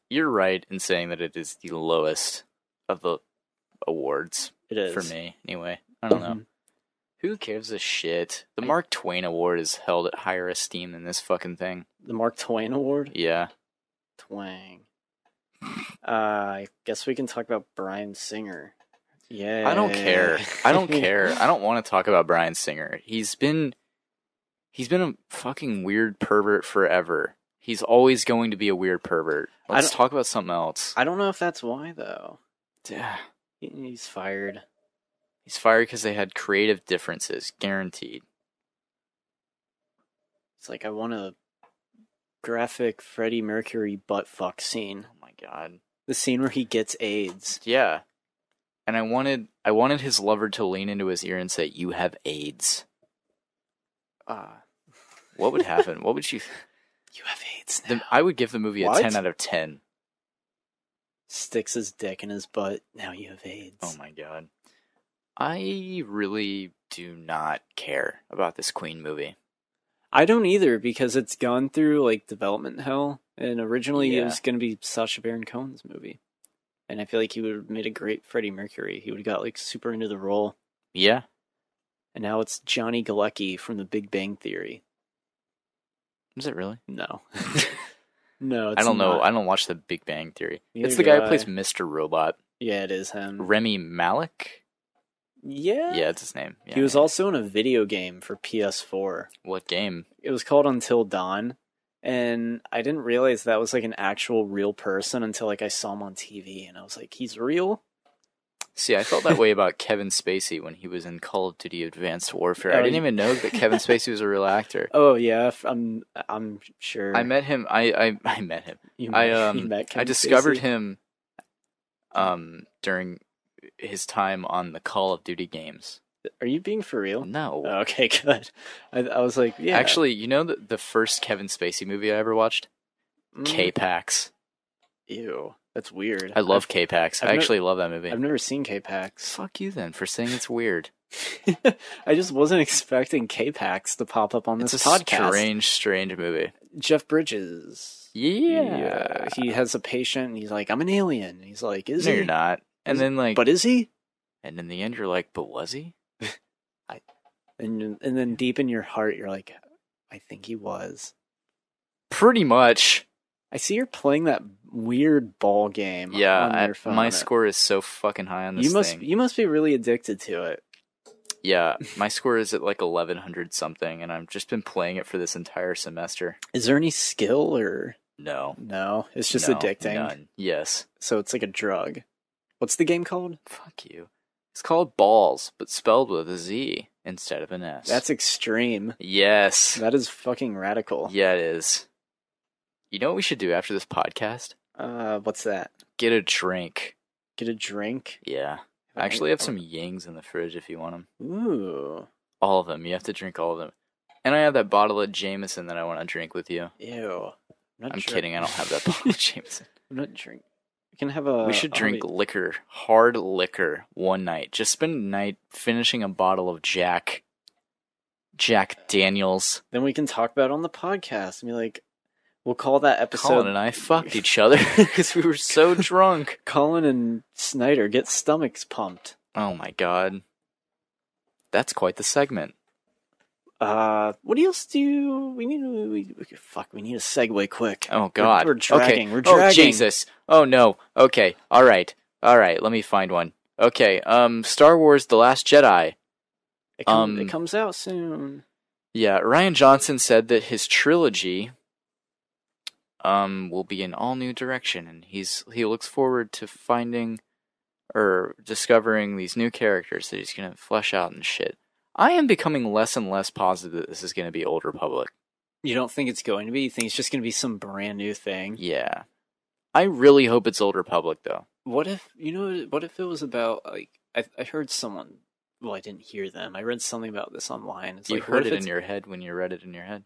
You're right in saying that it is the lowest of the awards. It is. For me, anyway. I don't know. Who gives a shit? The Mark Twain Award is held at higher esteem than this fucking thing. The Mark Twain Award? Yeah. Twang. I guess we can talk about Bryan Singer. Yeah. I don't care. I don't want to talk about Bryan Singer. He's been a fucking weird pervert forever. He's always going to be a weird pervert. Let's talk about something else. I don't know if that's why, though. Yeah. He's fired. He's fired because they had creative differences, guaranteed. It's like, I want a graphic Freddie Mercury butt fuck scene. Oh my god. The scene where he gets AIDS. Yeah. And I wanted his lover to lean into his ear and say, "You have AIDS." What would happen? What would you... You have AIDS now. I would give the movie a 10 out of 10. Sticks his dick in his butt. Now you have AIDS. Oh my god. I really do not care about this Queen movie. I don't either, because it's gone through like development hell, and originally it was going to be Sacha Baron Cohen's movie. And I feel like he would have made a great Freddie Mercury. He would have got like super into the role. Yeah. And now it's Johnny Galecki from The Big Bang Theory. Is it really? No. No, it's I don't know. not. I don't watch The Big Bang Theory. Neither it's the guy who plays Mr. Robot. Yeah, it is him. Remy Malek? Yeah. Yeah, it's his name. Yeah, he was also in a video game for PS4. What game? It was called Until Dawn. And I didn't realize that was like an actual real person until like I saw him on TV. And I was like, he's real? See, I felt that way about Kevin Spacey when he was in Call of Duty Advanced Warfare. I didn't even know that Kevin Spacey was a real actor. Oh yeah, I'm sure. I met him. I met him. You met Kevin I discovered Spacey? him during his time on the Call of Duty games. Are you being for real? No. Oh, okay, good. I was like, yeah. Actually, you know the first Kevin Spacey movie I ever watched? K-Pax. Ew. That's weird. I love K-Pax. I actually love that movie. I've never seen K-Pax. Fuck you then for saying it's weird. I just wasn't expecting K-Pax to pop up on this podcast. It's a strange movie. Jeff Bridges. Yeah. He has a patient and he's like, I'm an alien. And he's like, is no, he? You're not. And then like, but is he? And in the end you're like, but was he? And then deep in your heart you're like, I think he was. Pretty much. I see you're playing that weird ball game on your phone. My score is so fucking high on this thing. You must be really addicted to it. Yeah, my score is at like 1100 something, and I've just been playing it for this entire semester. Is there any skill or... No. No? It's just addicting? None. Yes. So it's like a drug. What's the game called? Fuck you. It's called Balls, but spelled with a Z instead of an S. That's extreme. Yes. That is fucking radical. Yeah, it is. You know what we should do after this podcast? What's that? Get a drink. Get a drink? Yeah. I actually have some Yings in the fridge if you want them. Ooh. All of them. You have to drink all of them. And I have that bottle of Jameson that I want to drink with you. Ew. I'm kidding. I don't have that bottle of Jameson. I'm not drinking. We can have a... We should drink liquor. Hard liquor one night. Just spend a night finishing a bottle of Jack Daniels. Then we can talk about it on the podcast and be like, we'll call that episode... Collin and I fucked each other because we were so drunk. Collin and Snyder get stomachs pumped. Oh my god. That's quite the segment. What else do we need? We need a segue quick. Oh god. We're dragging. Okay. We're dragging. Oh Jesus. Oh no. Okay. All right. Let me find one. Okay. Star Wars: The Last Jedi. It comes out soon. Yeah. Rian Johnson said that his trilogy will be an all new direction, and he looks forward to finding or discovering these new characters that he's gonna flesh out and shit. I am becoming less and less positive that this is going to be Old Republic. You don't think it's going to be? You think it's just going to be some brand new thing? Yeah. I really hope it's Old Republic, though. What if it was about, like, I heard someone, well, I didn't hear them. I read something about this online. It's you like, heard it in your head when you read it in your head.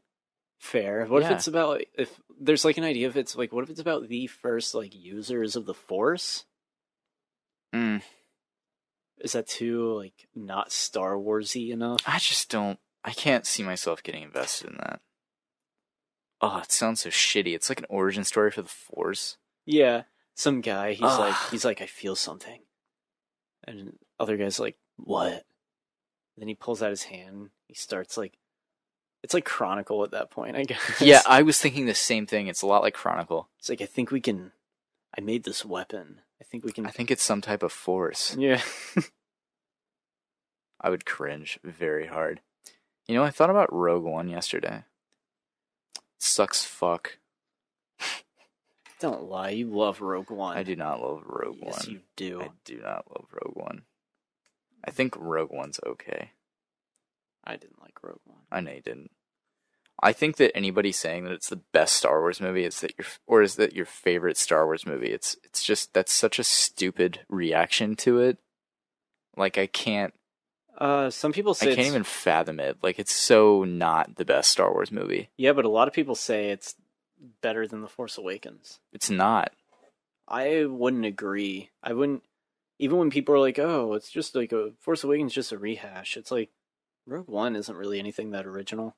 Fair. What if it's about, like, if there's, like, an idea if it's, like, what if it's about the first, like, users of the Force? Is that too, like, not Star Wars-y enough? I can't see myself getting invested in that. Oh, it sounds so shitty. It's like an origin story for the Force. Yeah. Some guy, he's like, I feel something. And other guy's like, what? And then he pulls out his hand. He starts, like, it's like Chronicle at that point, I guess. Yeah, I was thinking the same thing. It's a lot like Chronicle. It's like, I made this weapon. I think it's some type of force. Yeah. I would cringe very hard. You know, I thought about Rogue One yesterday. Sucks fuck. Don't lie, you love Rogue One. I do not love Rogue One. Yes, you do. I do not love Rogue One. I think Rogue One's okay. I didn't like Rogue One. I know you didn't. I think that anybody saying that it's the best Star Wars movie is that your favorite Star Wars movie. It's just, that's such a stupid reaction to it. Like, I can't. Some people say I can't even fathom it. Like, it's so not the best Star Wars movie. Yeah, but a lot of people say it's better than The Force Awakens. It's not. I wouldn't agree. I wouldn't. Even when people are like, "Oh, it's just like a Force Awakens, just a rehash." It's like Rogue One isn't really anything that original.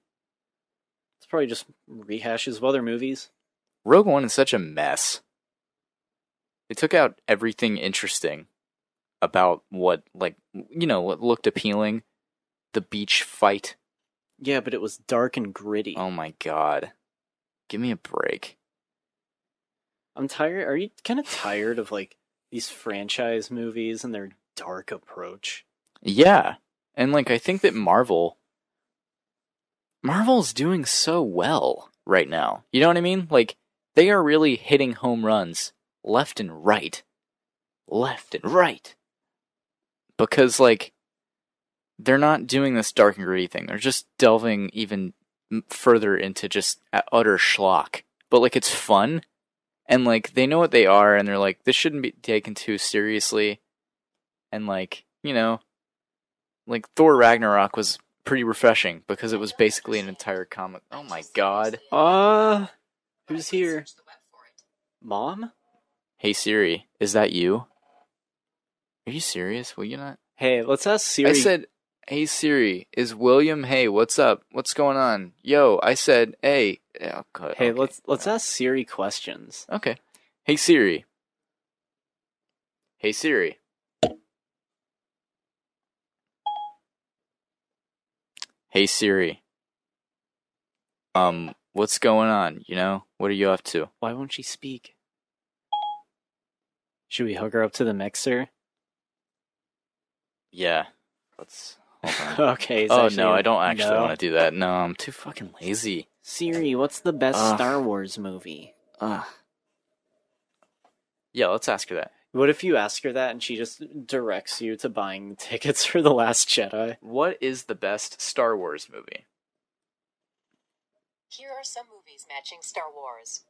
It's probably just rehashes of other movies. Rogue One is such a mess. They took out everything interesting about what looked appealing. The beach fight. Yeah, but it was dark and gritty. Oh my god. Give me a break. I'm tired. Are you kind of tired of, like, these franchise movies and their dark approach? Yeah. And, like, I think that Marvel's doing so well right now. You know what I mean? Like, they are really hitting home runs left and right. Left and right. Because, like, they're not doing this dark and gritty thing. They're just delving even further into just utter schlock. But, like, it's fun. And, like, they know what they are, and they're like, this shouldn't be taken too seriously. And, like, you know, like, Thor Ragnarok was pretty refreshing because it was basically an entire comic. Oh my god. Who's here? Mom? Hey Siri, is that you? Are you serious? Will you not? Hey, let's ask Siri. I said, hey Siri, is William? Hey, what's up? What's going on? Yo, I said, hey. Oh, God, hey, okay. let's ask Siri questions. Okay. Hey Siri. Hey Siri. Hey Siri. What's going on? You know, what are you up to? Why won't she speak? Should we hook her up to the mixer? Yeah. Let's. Hold on. Okay. Oh no, I don't actually want to do that. No, I'm too fucking lazy. Siri, what's the best Star Wars movie? Yeah, let's ask her that. What if you ask her that and she just directs you to buying tickets for The Last Jedi? What is the best Star Wars movie? Here are some movies matching Star Wars.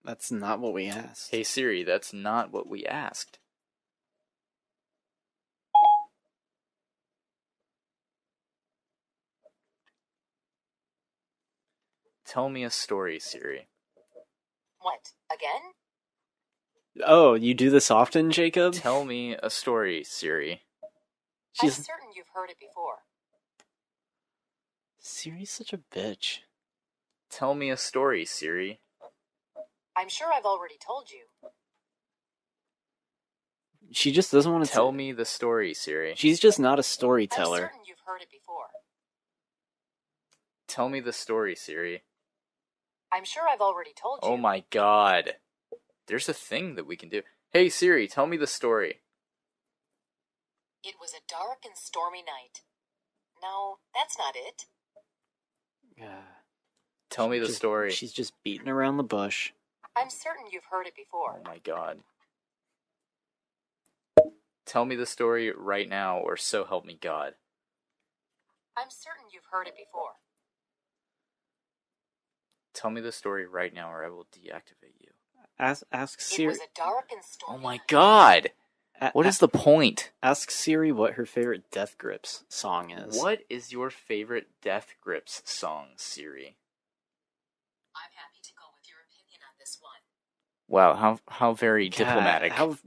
That's not what we asked. Hey Siri, that's not what we asked. Tell me a story, Siri. What, again? Oh, you do this often, Jacob? Tell me a story, Siri. I'm certain you've heard it before. Siri's such a bitch. Tell me a story, Siri. I'm sure I've already told you. She just doesn't want to tell me the story, Siri. She's just not a I'm storyteller. certain you've heard it before. Tell me the story, Siri. I'm sure I've already told you. Oh my god. There's a thing that we can do. Hey Siri, tell me the story. It was a dark and stormy night. No, that's not it. Tell me the story. She's just beating around the bush. I'm certain you've heard it before. Oh my god. Tell me the story right now, or so help me God. I'm certain you've heard it before. Tell me the story right now, or I will deactivate you. Ask Siri. It was a dark and stormy Oh my night. god! What is the point? Ask Siri what her favorite Death Grips song is. What is your favorite Death Grips song, Siri? I'm happy to go with your opinion on this one. Wow, how very diplomatic. How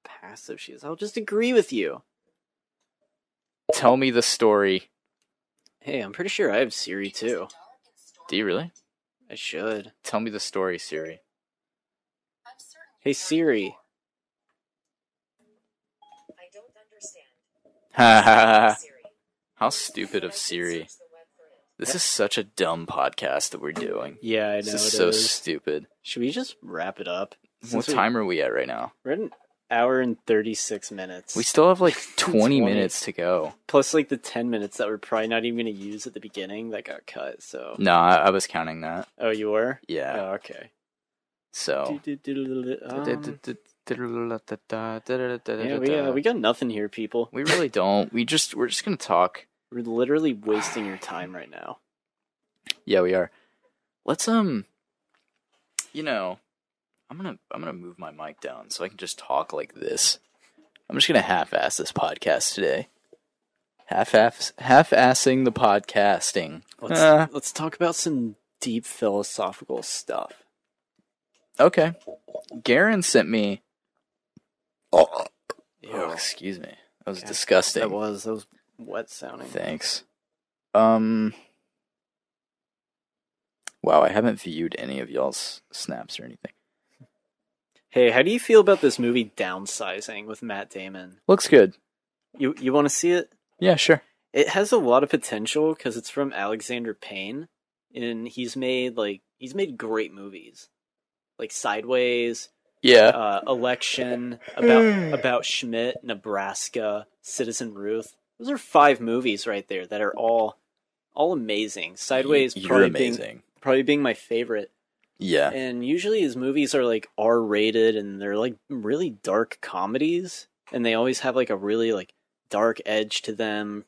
passive she is. I'll just agree with you. Tell me the story. Hey, I'm pretty sure I have Siri too. Do you really? I should. Tell me the story, Siri. I'm certain Hey Siri. I don't understand. Ha ha ha. Siri. How stupid of Siri. This is such a dumb podcast that we're doing. Yeah, I know. This is so stupid. Should we just wrap it up? What time are we at right now? We're at an hour and 36 minutes. We still have like 20 minutes to go. Plus like the 10 minutes that we're probably not even going to use at the beginning that got cut, so... No, I was counting that. Oh, you were? Yeah. Oh, okay. So... Yeah, we got nothing here, people. We really don't. We're just gonna talk. We're literally wasting your time right now. Yeah, we are. Let's I'm gonna move my mic down so I can just talk like this. I'm just gonna half-ass this podcast today. Half-assing the podcasting. Let's talk about some deep philosophical stuff. Okay. Garen sent me. Oh, Ew. excuse me. That was disgusting. That was wet sounding. Thanks. Wow, I haven't viewed any of y'all's snaps or anything. Hey, how do you feel about this movie Downsizing with Matt Damon? Looks good. You want to see it? Yeah, sure. It has a lot of potential because it's from Alexander Payne, and he's made great movies, like Sideways, Election, about Schmidt, Nebraska, Citizen Ruth. Those are 5 movies right there that are all amazing. Sideways probably being my favorite. Yeah. And usually his movies are like R-rated and they're like really dark comedies, and they always have like a really like dark edge to them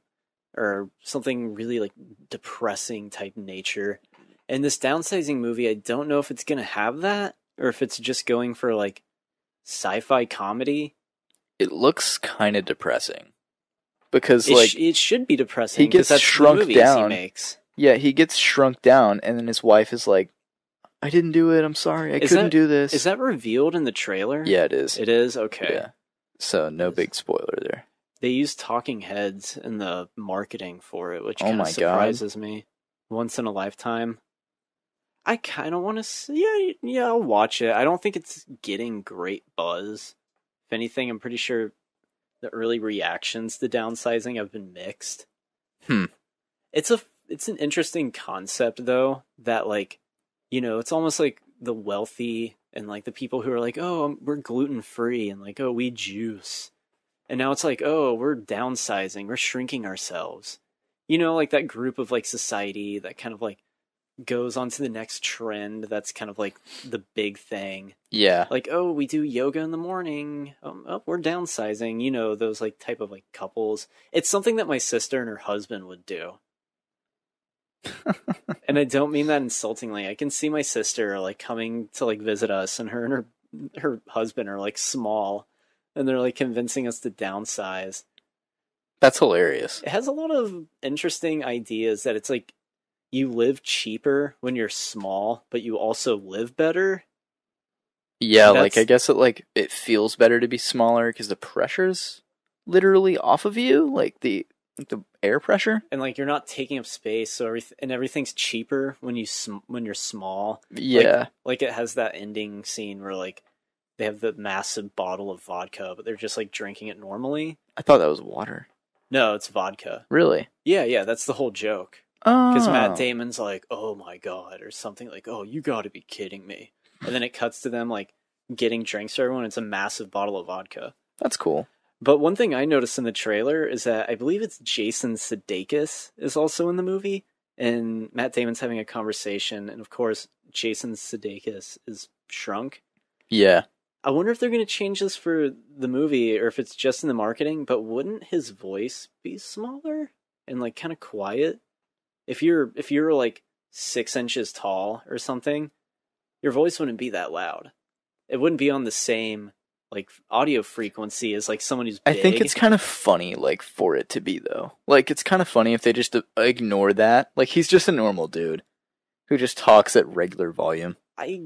or something really like depressing type nature. And this Downsizing movie, I don't know if it's going to have that or if it's just going for like sci-fi comedy. It looks kind of depressing. Because it should be depressing. He gets shrunk down. He makes. Yeah, he gets shrunk down, and then his wife is like, I didn't do it, I'm sorry, I couldn't do this. Is that revealed in the trailer? Yeah, it is. It is? Okay. Yeah. So, no big spoiler there. They use talking heads in the marketing for it, which kind of surprises me. Once in a lifetime. I kind of want to see... Yeah, I'll watch it. I don't think it's getting great buzz. If anything, I'm pretty sure the early reactions to Downsizing have been mixed. It's an interesting concept, though, that, like, it's almost like the wealthy and, like, the people who are like, oh, we're gluten-free, and, like, oh, we juice. And now it's like, oh, we're downsizing, we're shrinking ourselves. Like that group of, like, society that kind of, like, goes on to the next trend that's kind of, like, the big thing. Yeah. Like, oh, we do yoga in the morning. Oh, we're downsizing. Those, like, type of, like, couples. It's something that my sister and her husband would do. And I don't mean that insultingly. I can see my sister like coming to like visit us, and her husband are like small, and they're like convincing us to downsize. That's hilarious. It has a lot of interesting ideas that it's like you live cheaper when you're small, but you also live better. Yeah, like I guess it feels better to be smaller because the pressure's literally off of you, like the air pressure, and like you're not taking up space, so everything's cheaper when you're small. Yeah, like it has that ending scene where like they have the massive bottle of vodka, but they're just like drinking it normally. I thought that was water. No, it's vodka. Really? Yeah, that's the whole joke. Because Matt Damon's like, "Oh my god," or something like, "Oh, you got to be kidding me," and then it cuts to them like getting drinks for everyone. It's a massive bottle of vodka. That's cool. But one thing I noticed in the trailer is that I believe it's Jason Sudeikis is also in the movie, and Matt Damon's having a conversation, and of course, Jason Sudeikis is shrunk. Yeah. I wonder if they're going to change this for the movie, or if it's just in the marketing, but wouldn't his voice be smaller and like kind of quiet? If you're like 6 inches tall or something, your voice wouldn't be that loud. It wouldn't be on the same like audio frequency as like someone who's big. I think it's kind of funny, like, for it to be, though. Like, it's kind of funny if they just ignore that. Like, he's just a normal dude who just talks at regular volume. I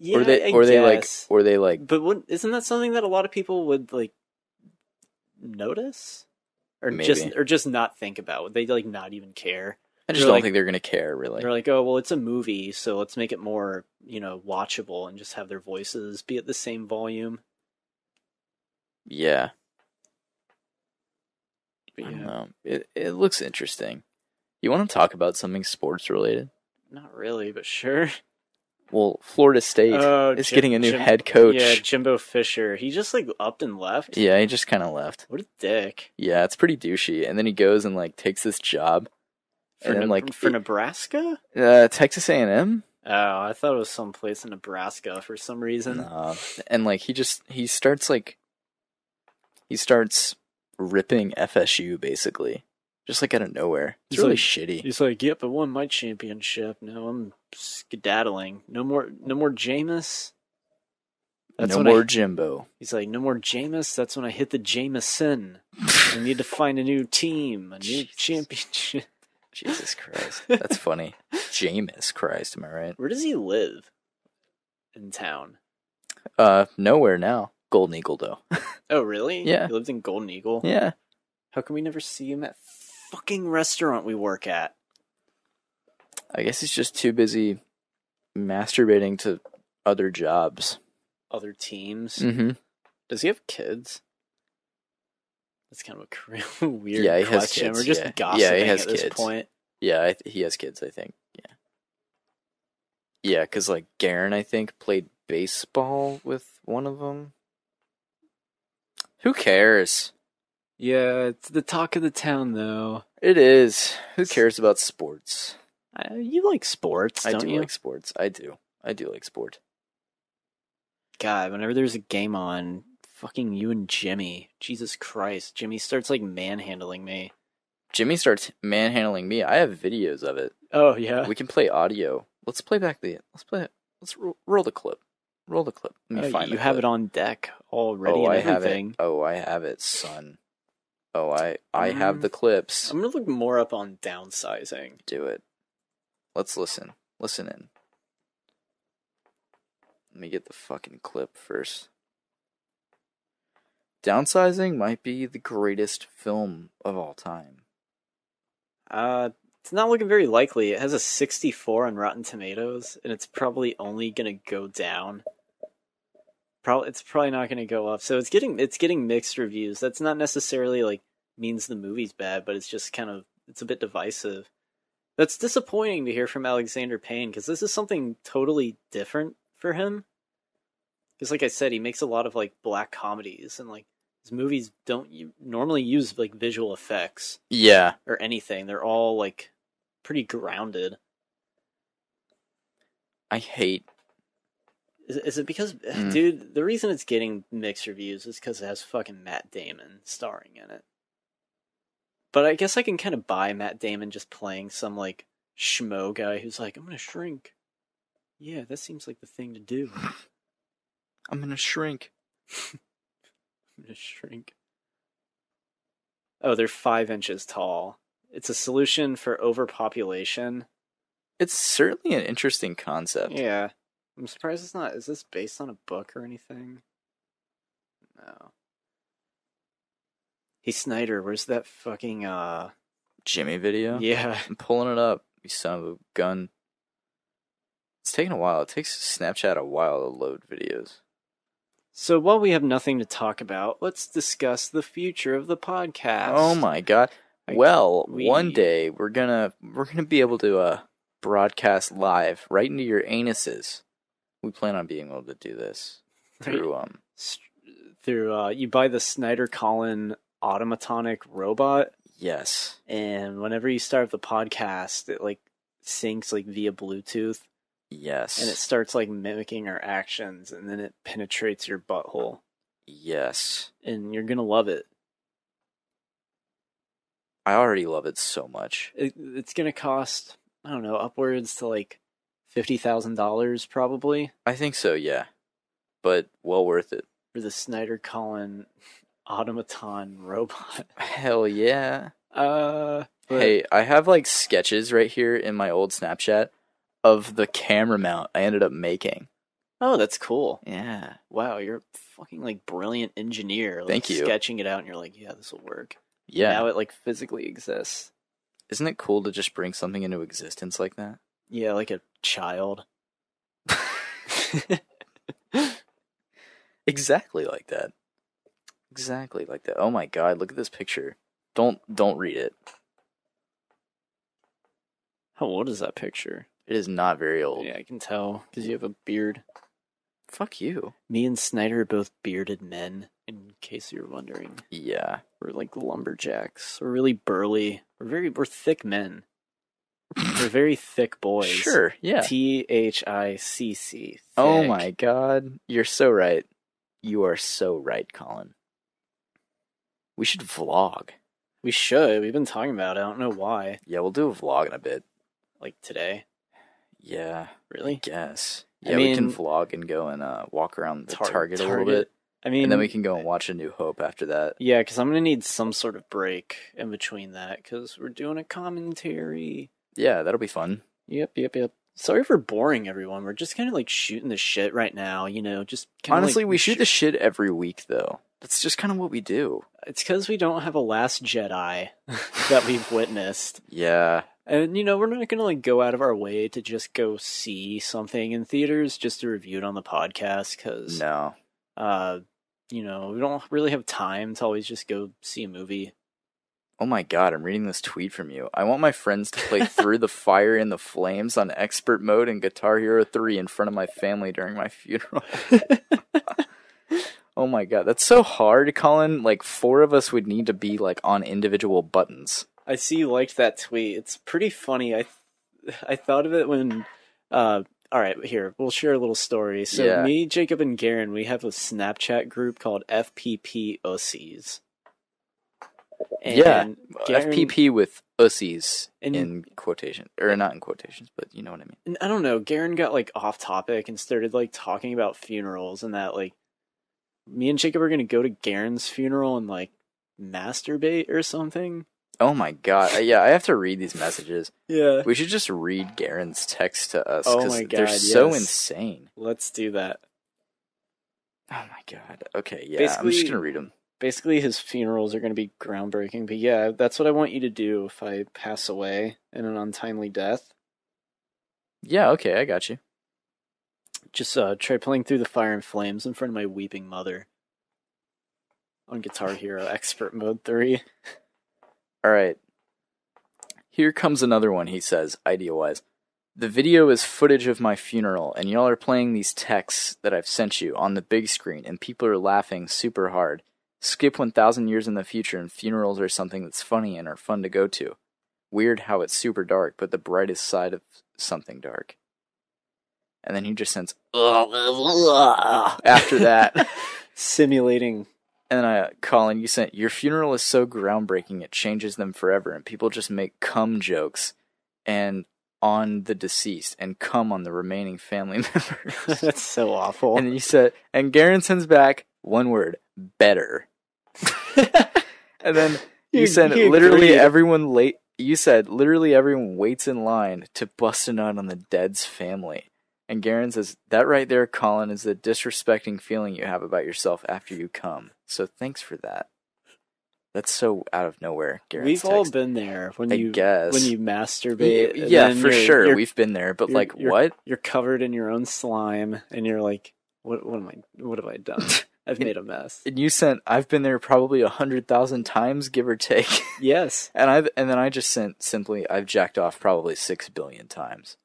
guess. But isn't that something that a lot of people would like notice, or maybe. just not think about? Would they like not even care? I just don't think they're gonna care, really. They're like, oh well, it's a movie, so let's make it more watchable and just have their voices be at the same volume. Yeah. But I don't know. It looks interesting. You want to talk about something sports related? Not really, but sure. Well, Florida State is getting a new head coach. Yeah, Jimbo Fisher. He just like upped and left. Yeah, he just kind of left. What a dick. Yeah, it's pretty douchey. And then he goes and like takes this job for Nebraska. Texas A&M. Oh, I thought it was someplace in Nebraska for some reason. And like he starts ripping FSU basically. Just like out of nowhere. It's really shitty. He's like, yep, I won my championship. Now I'm skedaddling. No more Jameis. No more Jimbo. He's like, no more Jameis. That's when I hit the Jameson. I need to find a new team, a new championship. Jesus Christ. That's funny. Jameis Christ, am I right? Where does he live in town? Nowhere now. Golden Eagle, though. Oh, really? Yeah. He lives in Golden Eagle? Yeah. How come we never see him at fucking restaurant we work at? I guess he's just too busy masturbating to other jobs. Other teams? Mm-hmm. Does he have kids? That's kind of a weird question. Has kids. We're just gossiping at this point. Yeah, he has kids, I think. Yeah. Yeah, because like Garen, I think, played baseball with one of them. Who cares? Yeah, it's the talk of the town, though. It is. Who cares about sports? You like sports, don't you? I do like sports. I do like sport. God, whenever there's a game on, fucking you and Jimmy. Jesus Christ. Jimmy starts, like, manhandling me. Jimmy starts manhandling me? I have videos of it. Oh, yeah? We can play audio. Let's play back let's roll the clip. Roll the clip. Let me find you have it on deck already and everything. I have it, son. Oh, I have the clips. I'm gonna look more up on downsizing. Do it. Let's listen. Listen in. Let me get the fucking clip first. Downsizing might be the greatest film of all time. It's not looking very likely. It has a 64 on Rotten Tomatoes, and it's probably only gonna go down. It's probably not gonna go up. So it's getting mixed reviews. That's not necessarily like means the movie's bad, but it's just kind of it's a bit divisive. That's disappointing to hear from Alexander Payne, because this is something totally different for him. Because like I said, he makes a lot of like black comedies, and like his movies don't normally use like visual effects. Yeah. Or anything. They're all like pretty grounded. I hate... Is it because, dude, the reason it's getting mixed reviews is because it has fucking Matt Damon starring in it. But I guess I can kind of buy Matt Damon just playing some, like, schmo guy who's like, I'm gonna shrink. Yeah, that seems like the thing to do. I'm gonna shrink. I'm gonna shrink. Oh, they're 5 inches tall. It's a solution for overpopulation. It's certainly an interesting concept. Yeah. I'm surprised it's not. Is this based on a book or anything? No. Hey, Snyder, where's that fucking, Jimmy video? Yeah. I'm pulling it up, you son of a gun. It's taking a while. It takes Snapchat a while to load videos. So while we have nothing to talk about, let's discuss the future of the podcast. Oh my god. One day we're gonna be able to broadcast live right into your anuses. We plan on being able to do this through you buy the Snyder-Collin automatonic robot. Yes. And whenever you start the podcast, it like syncs like via Bluetooth. Yes. And it starts like mimicking our actions, and then it penetrates your butthole. Yes. And you're gonna love it. I already love it so much. It's gonna cost, I don't know, upwards to like $50,000 probably. I think so, yeah. But well worth it. For the Snyder-Collin automaton robot. Hell yeah. But Hey, I have like sketches right here in my old Snapchat of the camera mount I ended up making. Oh, that's cool. Yeah. Wow, you're a fucking like brilliant engineer. Like, Thank you. Sketching it out and you're like, yeah, this will work. Yeah. Now it like physically exists. Isn't it cool to just bring something into existence like that? Yeah, like a child. Exactly like that. Exactly like that. Oh my god, look at this picture. Don't read it. How old is that picture? It is not very old. Yeah, I can tell because you have a beard. Fuck you. Me and Snyder are both bearded men, in case you're wondering. Yeah. We're like lumberjacks. We're really burly. We're thick men. We're very thick boys. Sure, yeah. THICC. Oh my god. You're so right. You are so right, Collin. We should vlog. We should. We've been talking about it. I don't know why. Yeah, we'll do a vlog in a bit. Like today. Yeah. Really? I guess. Yeah, we can vlog and go and walk around the Target a little bit. I mean, and then we can go and watch A New Hope after that. Yeah, because I'm going to need some sort of break in between that, because we're doing a commentary. Yeah, that'll be fun. Yep. Sorry for boring everyone. We're just kind of like shooting the shit right now, you know, just kind of honestly, we shoot the shit every week, though. That's just kind of what we do. It's because we don't have a Last Jedi that we've witnessed. Yeah. And, you know, we're not going to, like, go out of our way to just go see something in theaters just to review it on the podcast, because... No. You know, we don't really have time to always just go see a movie. Oh my god, I'm reading this tweet from you. I want my friends to play Through the Fire and the Flames on expert mode in Guitar Hero 3 in front of my family during my funeral. Oh my god, that's so hard, Collin. Like, 4 of us would need to be, like, on individual buttons. I see you liked that tweet. It's pretty funny. I thought of it when... Alright, here, we'll share a little story. So yeah. Me, Jacob, and Garen, we have a Snapchat group called FPP Ussies. And Garen, FPP with Ussies in quotation. Or not in quotations, but you know what I mean. And I don't know, Garen got, like, off topic and started, like, talking about funerals and that, like, me and Jacob are gonna go to Garen's funeral and, like, masturbate or something. Oh my god. Yeah, I have to read these messages. Yeah. We should just read Garen's text to us. Oh my god, they're so insane. Let's do that. Oh my god. Okay, yeah, I'm just gonna read them. Basically, his funerals are gonna be groundbreaking, but yeah, that's what I want you to do if I pass away in an untimely death. Yeah, okay, I got you. Just try playing Through the Fire and Flames in front of my weeping mother. On Guitar Hero Expert Mode 3. Alright. Here comes another one, he says, idea-wise. The video is footage of my funeral, and y'all are playing these texts that I've sent you on the big screen, and people are laughing super hard. Skip 1,000 years in the future, and funerals are something that's funny and are fun to go to. Weird how it's super dark, but the brightest side of something dark. And then he just sends, after that. Simulating. And then Collin, you sent, your funeral is so groundbreaking, it changes them forever, and people just make cum jokes. And on the deceased and come on the remaining family members. That's so awful. And you said, and Garen sends back one word, better. And then you said literally everyone waits in line to bust a nut on the dead's family. And Garen says, that right there, Collin, is the disrespecting feeling you have about yourself after you come. So thanks for that. That's so out of nowhere, Garen's We've text. all been there when you masturbate. Yeah, for sure. We've been there, but what? You're covered in your own slime, and you're like, what have I done? I've made a mess. And you sent, I've been there probably 100,000 times, give or take. Yes. And then I just sent simply, I've jacked off probably 6 billion times.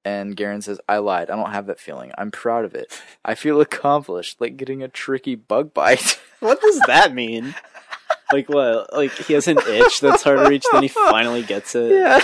And Garen says, I lied. I don't have that feeling. I'm proud of it. I feel accomplished, like getting a tricky bug bite. What does that mean? Like what? Like he has an itch that's hard to reach, then he finally gets it? Yeah.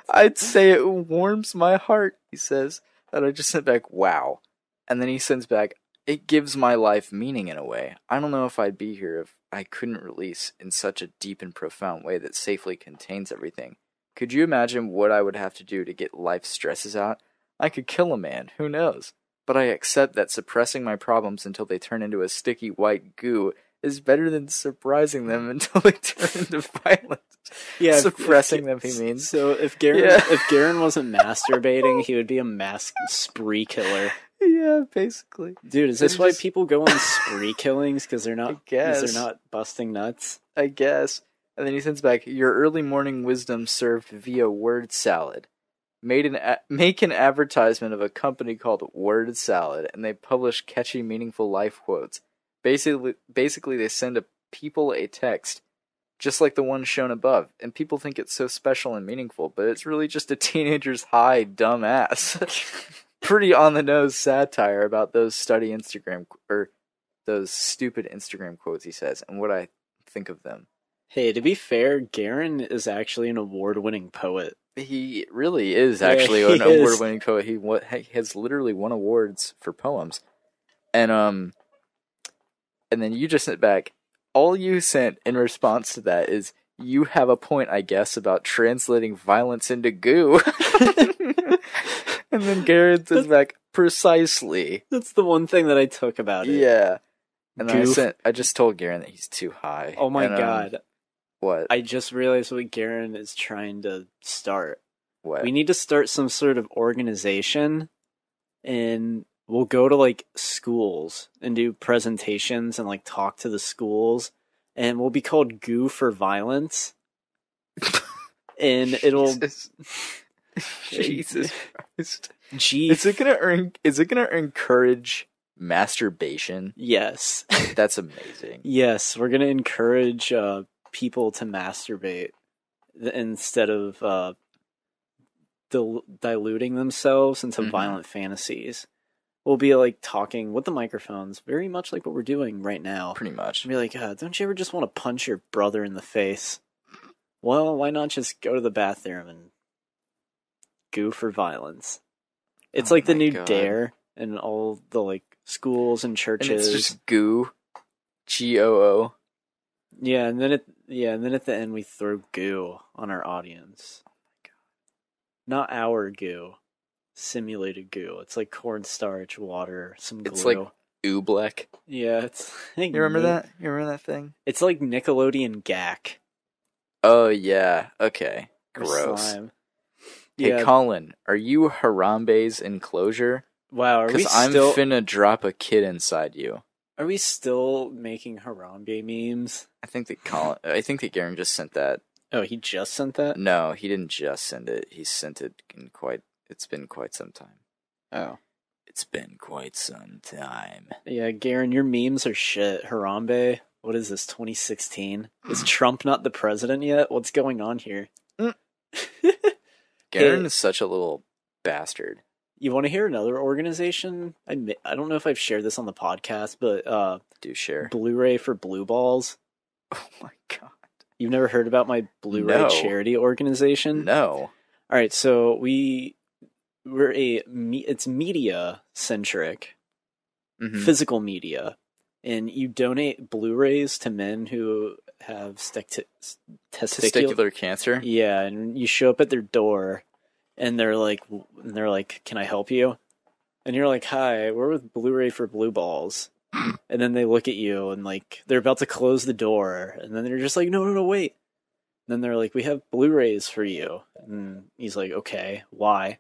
I'd say it warms my heart, he says. And I just sent back, wow. And then he sends back, it gives my life meaning in a way. I don't know if I'd be here if I couldn't release in such a deep and profound way that safely contains everything. Could you imagine what I would have to do to get life stresses out? I could kill a man, who knows? But I accept that suppressing my problems until they turn into a sticky white goo is better than surprising them until they turn into violence. Yeah, suppressing them, he means. So if Garen wasn't masturbating, he would be a mass spree killer. Yeah, basically. Dude, is this why people go on spree killings? Because they're not busting nuts? I guess. And then he sends back, your early morning wisdom served via word salad. Make an advertisement of a company called Word Salad, and they publish catchy, meaningful life quotes. Basically, they send people a text, just like the one shown above, and people think it's so special and meaningful, but it's really just a teenager's high, dumb ass. Pretty on-the-nose satire about those stupid Instagram quotes, he says, and what I think of them. Hey, to be fair, Garen is actually an award-winning poet. He really is actually an award-winning poet. He has literally won awards for poems. And then you just sent back, all you sent in response to that is, you have a point, I guess, about translating violence into goo. And then Garen sends back, precisely. That's the one thing that I took about it. Yeah. And then I just told Garen that he's too high. Oh my god. What? I just realized what Garen is trying to start. What? We need to start some sort of organization, and we'll go to, like, schools and do presentations and, like, talk to the schools, and we'll be called Goo for Violence. And it'll... Jesus Christ. Is it gonna encourage masturbation? Yes. That's amazing. Yes, we're gonna encourage people to masturbate instead of diluting themselves into violent fantasies. We'll be like talking with the microphones, very much like what we're doing right now. Pretty much. Be like, don't you ever just want to punch your brother in the face? Well, why not just go to the bathroom and Goo for Violence? It's like the new Dare in all the like schools and churches. And it's just goo, GOO. Yeah, and then at the end we throw goo on our audience. Oh my god! Not our goo, simulated goo. It's like cornstarch, water, some glue. It's like oobleck. Yeah, it's. You remember that? You remember that thing? It's like Nickelodeon gack. Oh yeah. Okay. Gross. Slime. Hey, Yeah. Collin, are you Harambe's enclosure? Wow, Because I'm finna drop a kid inside you. Are we still making Harambe memes? I think that Garen just sent that. Oh, he just sent that? No, he didn't just send it. He sent it it's been quite some time. Oh. It's been quite some time. Yeah, Garen, your memes are shit. Harambe, what is this, 2016? Is Trump not the president yet? What's going on here? Garen is such a little bastard. You want to hear another organization? I don't know if I've shared this on the podcast, but do share. Blu-ray for Blue Balls. Oh my god. You've never heard about my Blu-ray charity organization? No. All right, so it's media centric, physical media, and you donate Blu-rays to men who have testicular cancer. Yeah, and you show up at their door, and they're like, "Can I help you?" And you're like, "Hi, we're with Blu-ray for Blue Balls." And then they look at you, and like they're about to close the door, and then they're just like, "No, wait." And then they're like, "We have Blu-rays for you." And he's like, "Okay, why?"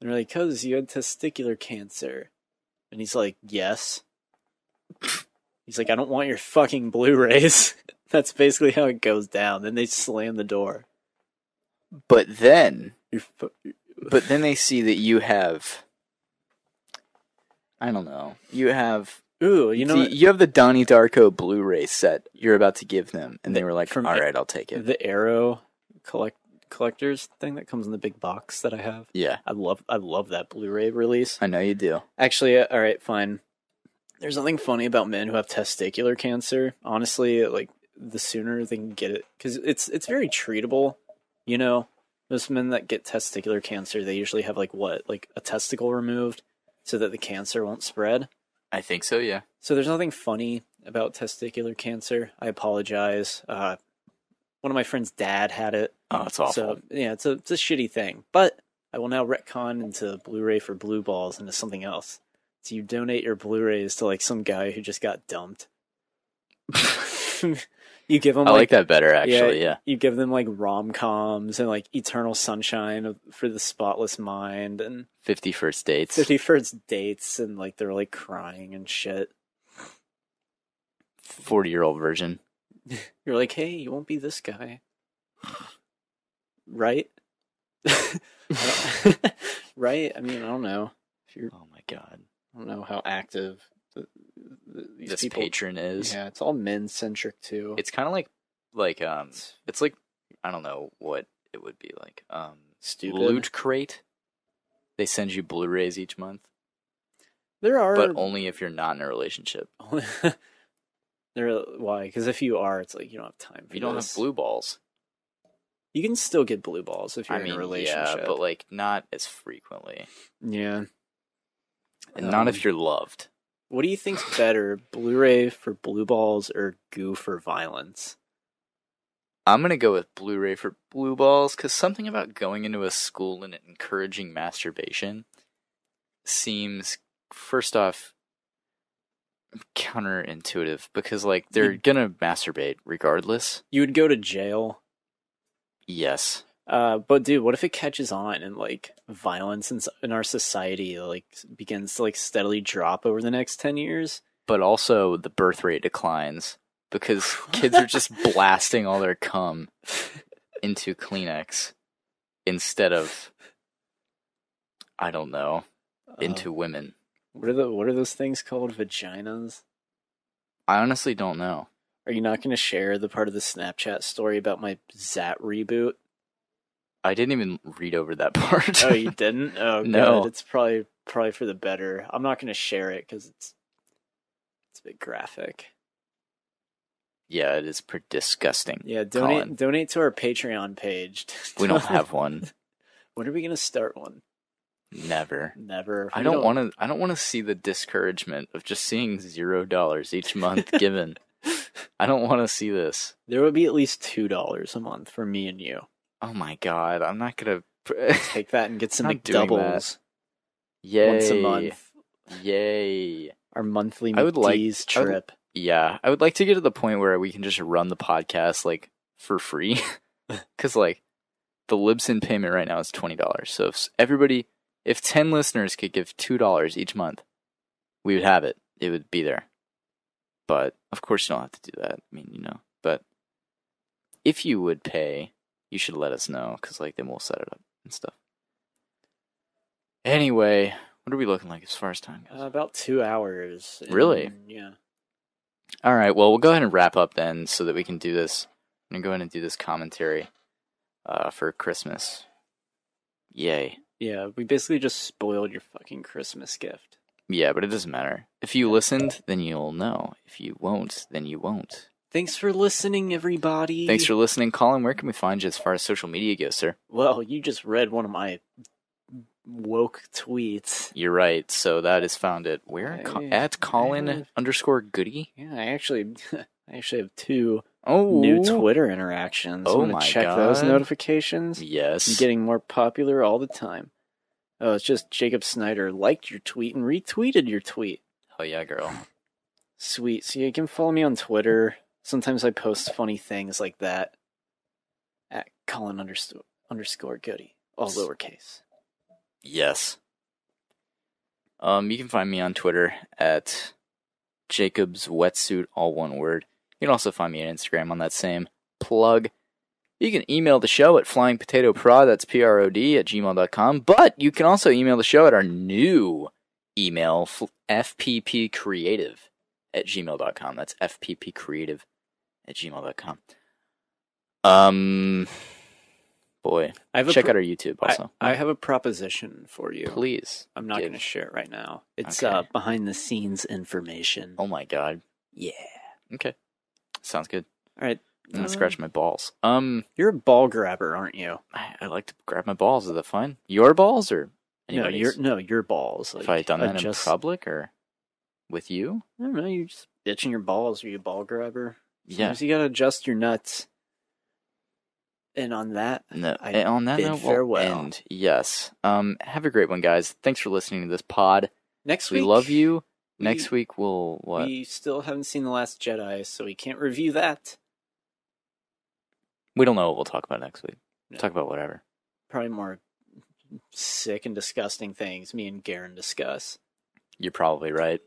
And they're like, "'Cause you had testicular cancer." And he's like, "Yes." He's like, "I don't want your fucking Blu-rays." That's basically how it goes down. Then they slam the door. But then they see that you have, I don't know, you have you have the Donnie Darko Blu-ray set you're about to give them, and they were like, "All right, I'll take it." The Arrow collector's thing that comes in the big box that I have. Yeah, I love that Blu-ray release. I know you do. Actually, all right, fine. There's nothing funny about men who have testicular cancer. Honestly, like the sooner they can get it, because it's very treatable. You know, most men that get testicular cancer, they usually have like a testicle removed so that the cancer won't spread. I think so, yeah. So there's nothing funny about testicular cancer. I apologize. One of my friend's dad had it. Oh, it's awful. So yeah, it's a shitty thing. But I will now retcon into Blu-ray for Blue Balls into something else. So you donate your Blu-rays to like some guy who just got dumped. You give them. I like that better, actually. Yeah. You give them like rom-coms and like Eternal Sunshine for the Spotless Mind and 50 First Dates. 50 First Dates, and like they're like crying and shit. 40-year-old version. You're like, "Hey, you won't be this guy, right?" Right? I mean, I don't know. Oh my god. I don't know how active this patron is. Yeah, it's all men-centric too. It's kind of like it's like, I don't know what it would be like. Stupid. Loot Crate. They send you Blu-rays each month. There are, but only if you're not in a relationship. Why? Because if you are, it's like you don't have time for You don't have blue balls. You can still get blue balls if you're in a relationship. Yeah, but like not as frequently. Yeah. And not if you're loved. What do you think's better, Blu-ray for Blue Balls or Goo for Violence? I'm going to go with Blu-ray for Blue Balls, because something about going into a school and encouraging masturbation seems, first off, counterintuitive, because like they're going to masturbate regardless. You would go to jail? Yes. But dude, what if it catches on and like violence in our society like begins to like steadily drop over the next 10 years? But also the birth rate declines because kids are just blasting all their cum into Kleenex instead of, I don't know, into women. What are those things called? Vaginas? I honestly don't know. Are you not going to share the part of the Snapchat story about my Zat reboot? I didn't even read over that part. Oh, you didn't? Oh, no. Good. It's probably for the better. I'm not going to share it because it's a bit graphic. Yeah, it is pretty disgusting. Yeah, donate to our Patreon page. We don't have one. When are we going to start one? Never. I don't want to see the discouragement of just seeing $0 each month given. I don't want to see this. There would be at least $2 a month for me and you. Oh my god, I'm not gonna take that and get some McDoubles. Yay! Once a month. Yay! Our monthly McDee's trip. I would like to get to the point where we can just run the podcast like for free, because like the Libsyn payment right now is $20. So if 10 listeners could give $2 each month, we would have it. It would be there. But of course, you don't have to do that. I mean, you know. But if you would pay, you should let us know, because like then we'll set it up and stuff. Anyway, what are we looking like as far as time goes? About 2 hours. Really? Yeah. All right. Well, we'll go ahead and wrap up then, so that we can do this. I'm gonna go ahead and do this commentary for Christmas. Yay. Yeah, we basically just spoiled your fucking Christmas gift. Yeah, but it doesn't matter. If you listened, then you'll know. If you won't, then you won't. Thanks for listening, everybody. Thanks for listening. Collin, where can we find you as far as social media goes, sir? Well, you just read one of my woke tweets. You're right. So that is found at where? At Collin_Goody? Yeah, I actually have two new Twitter interactions. Oh Want to check those notifications? Yes. I'm getting more popular all the time. Oh, it's just Jacob Snyder liked your tweet and retweeted your tweet. Oh yeah, girl. Sweet. So you can follow me on Twitter. Sometimes I post funny things like that. At Collin_Goody. All lowercase. Yes. You can find me on Twitter at Jacob's Wetsuit, all one word. You can also find me on Instagram on that same plug. You can email the show at flyingpotatoprod, that's PROD, @gmail.com. But you can also email the show at our new email, fppcreative@gmail.com. That's fppcreative@gmail.com. Boy, check out our YouTube also. I have a proposition for you. Please. I'm not going to share it right now. It's Okay. behind the scenes information. Oh my god. Yeah. Okay. Sounds good. All right. I'm gonna scratch my balls. You're a ball grabber, aren't you? I like to grab my balls. Is that fine? Your balls or anybody's? your balls. Have I done that in public or with you? I don't know. You're just itching your balls. Are you a ball grabber? Yeah. Sometimes you gotta adjust your nuts. And on that, we'll end. Yes. Have a great one, guys. Thanks for listening to this pod. Next week, we love you. Next week we'll what? We still haven't seen The Last Jedi, so we can't review that. We don't know what we'll talk about next week. No. Talk about whatever. Probably more sick and disgusting things me and Garen discuss. You're probably right.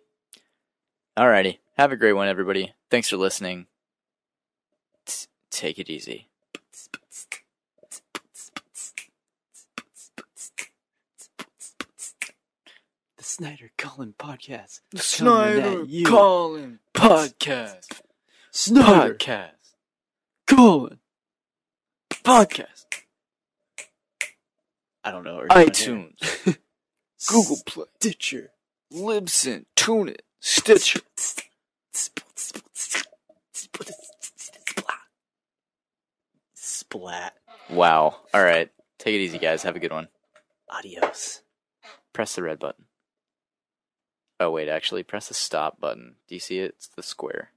Alrighty. Have a great one, everybody. Thanks for listening. Take it easy. The Snyder-Collin Podcast. The Snyder-Collin Podcast. Snyder. Podcast. Collin. Podcast. I don't know. iTunes. Google Play. Stitcher. Libsyn. TuneIn. Stitcher. Splat. Wow. All right. Take it easy, guys. Have a good one. Adios. Press the red button. Oh, wait. Actually, press the stop button. Do you see it? It's the square.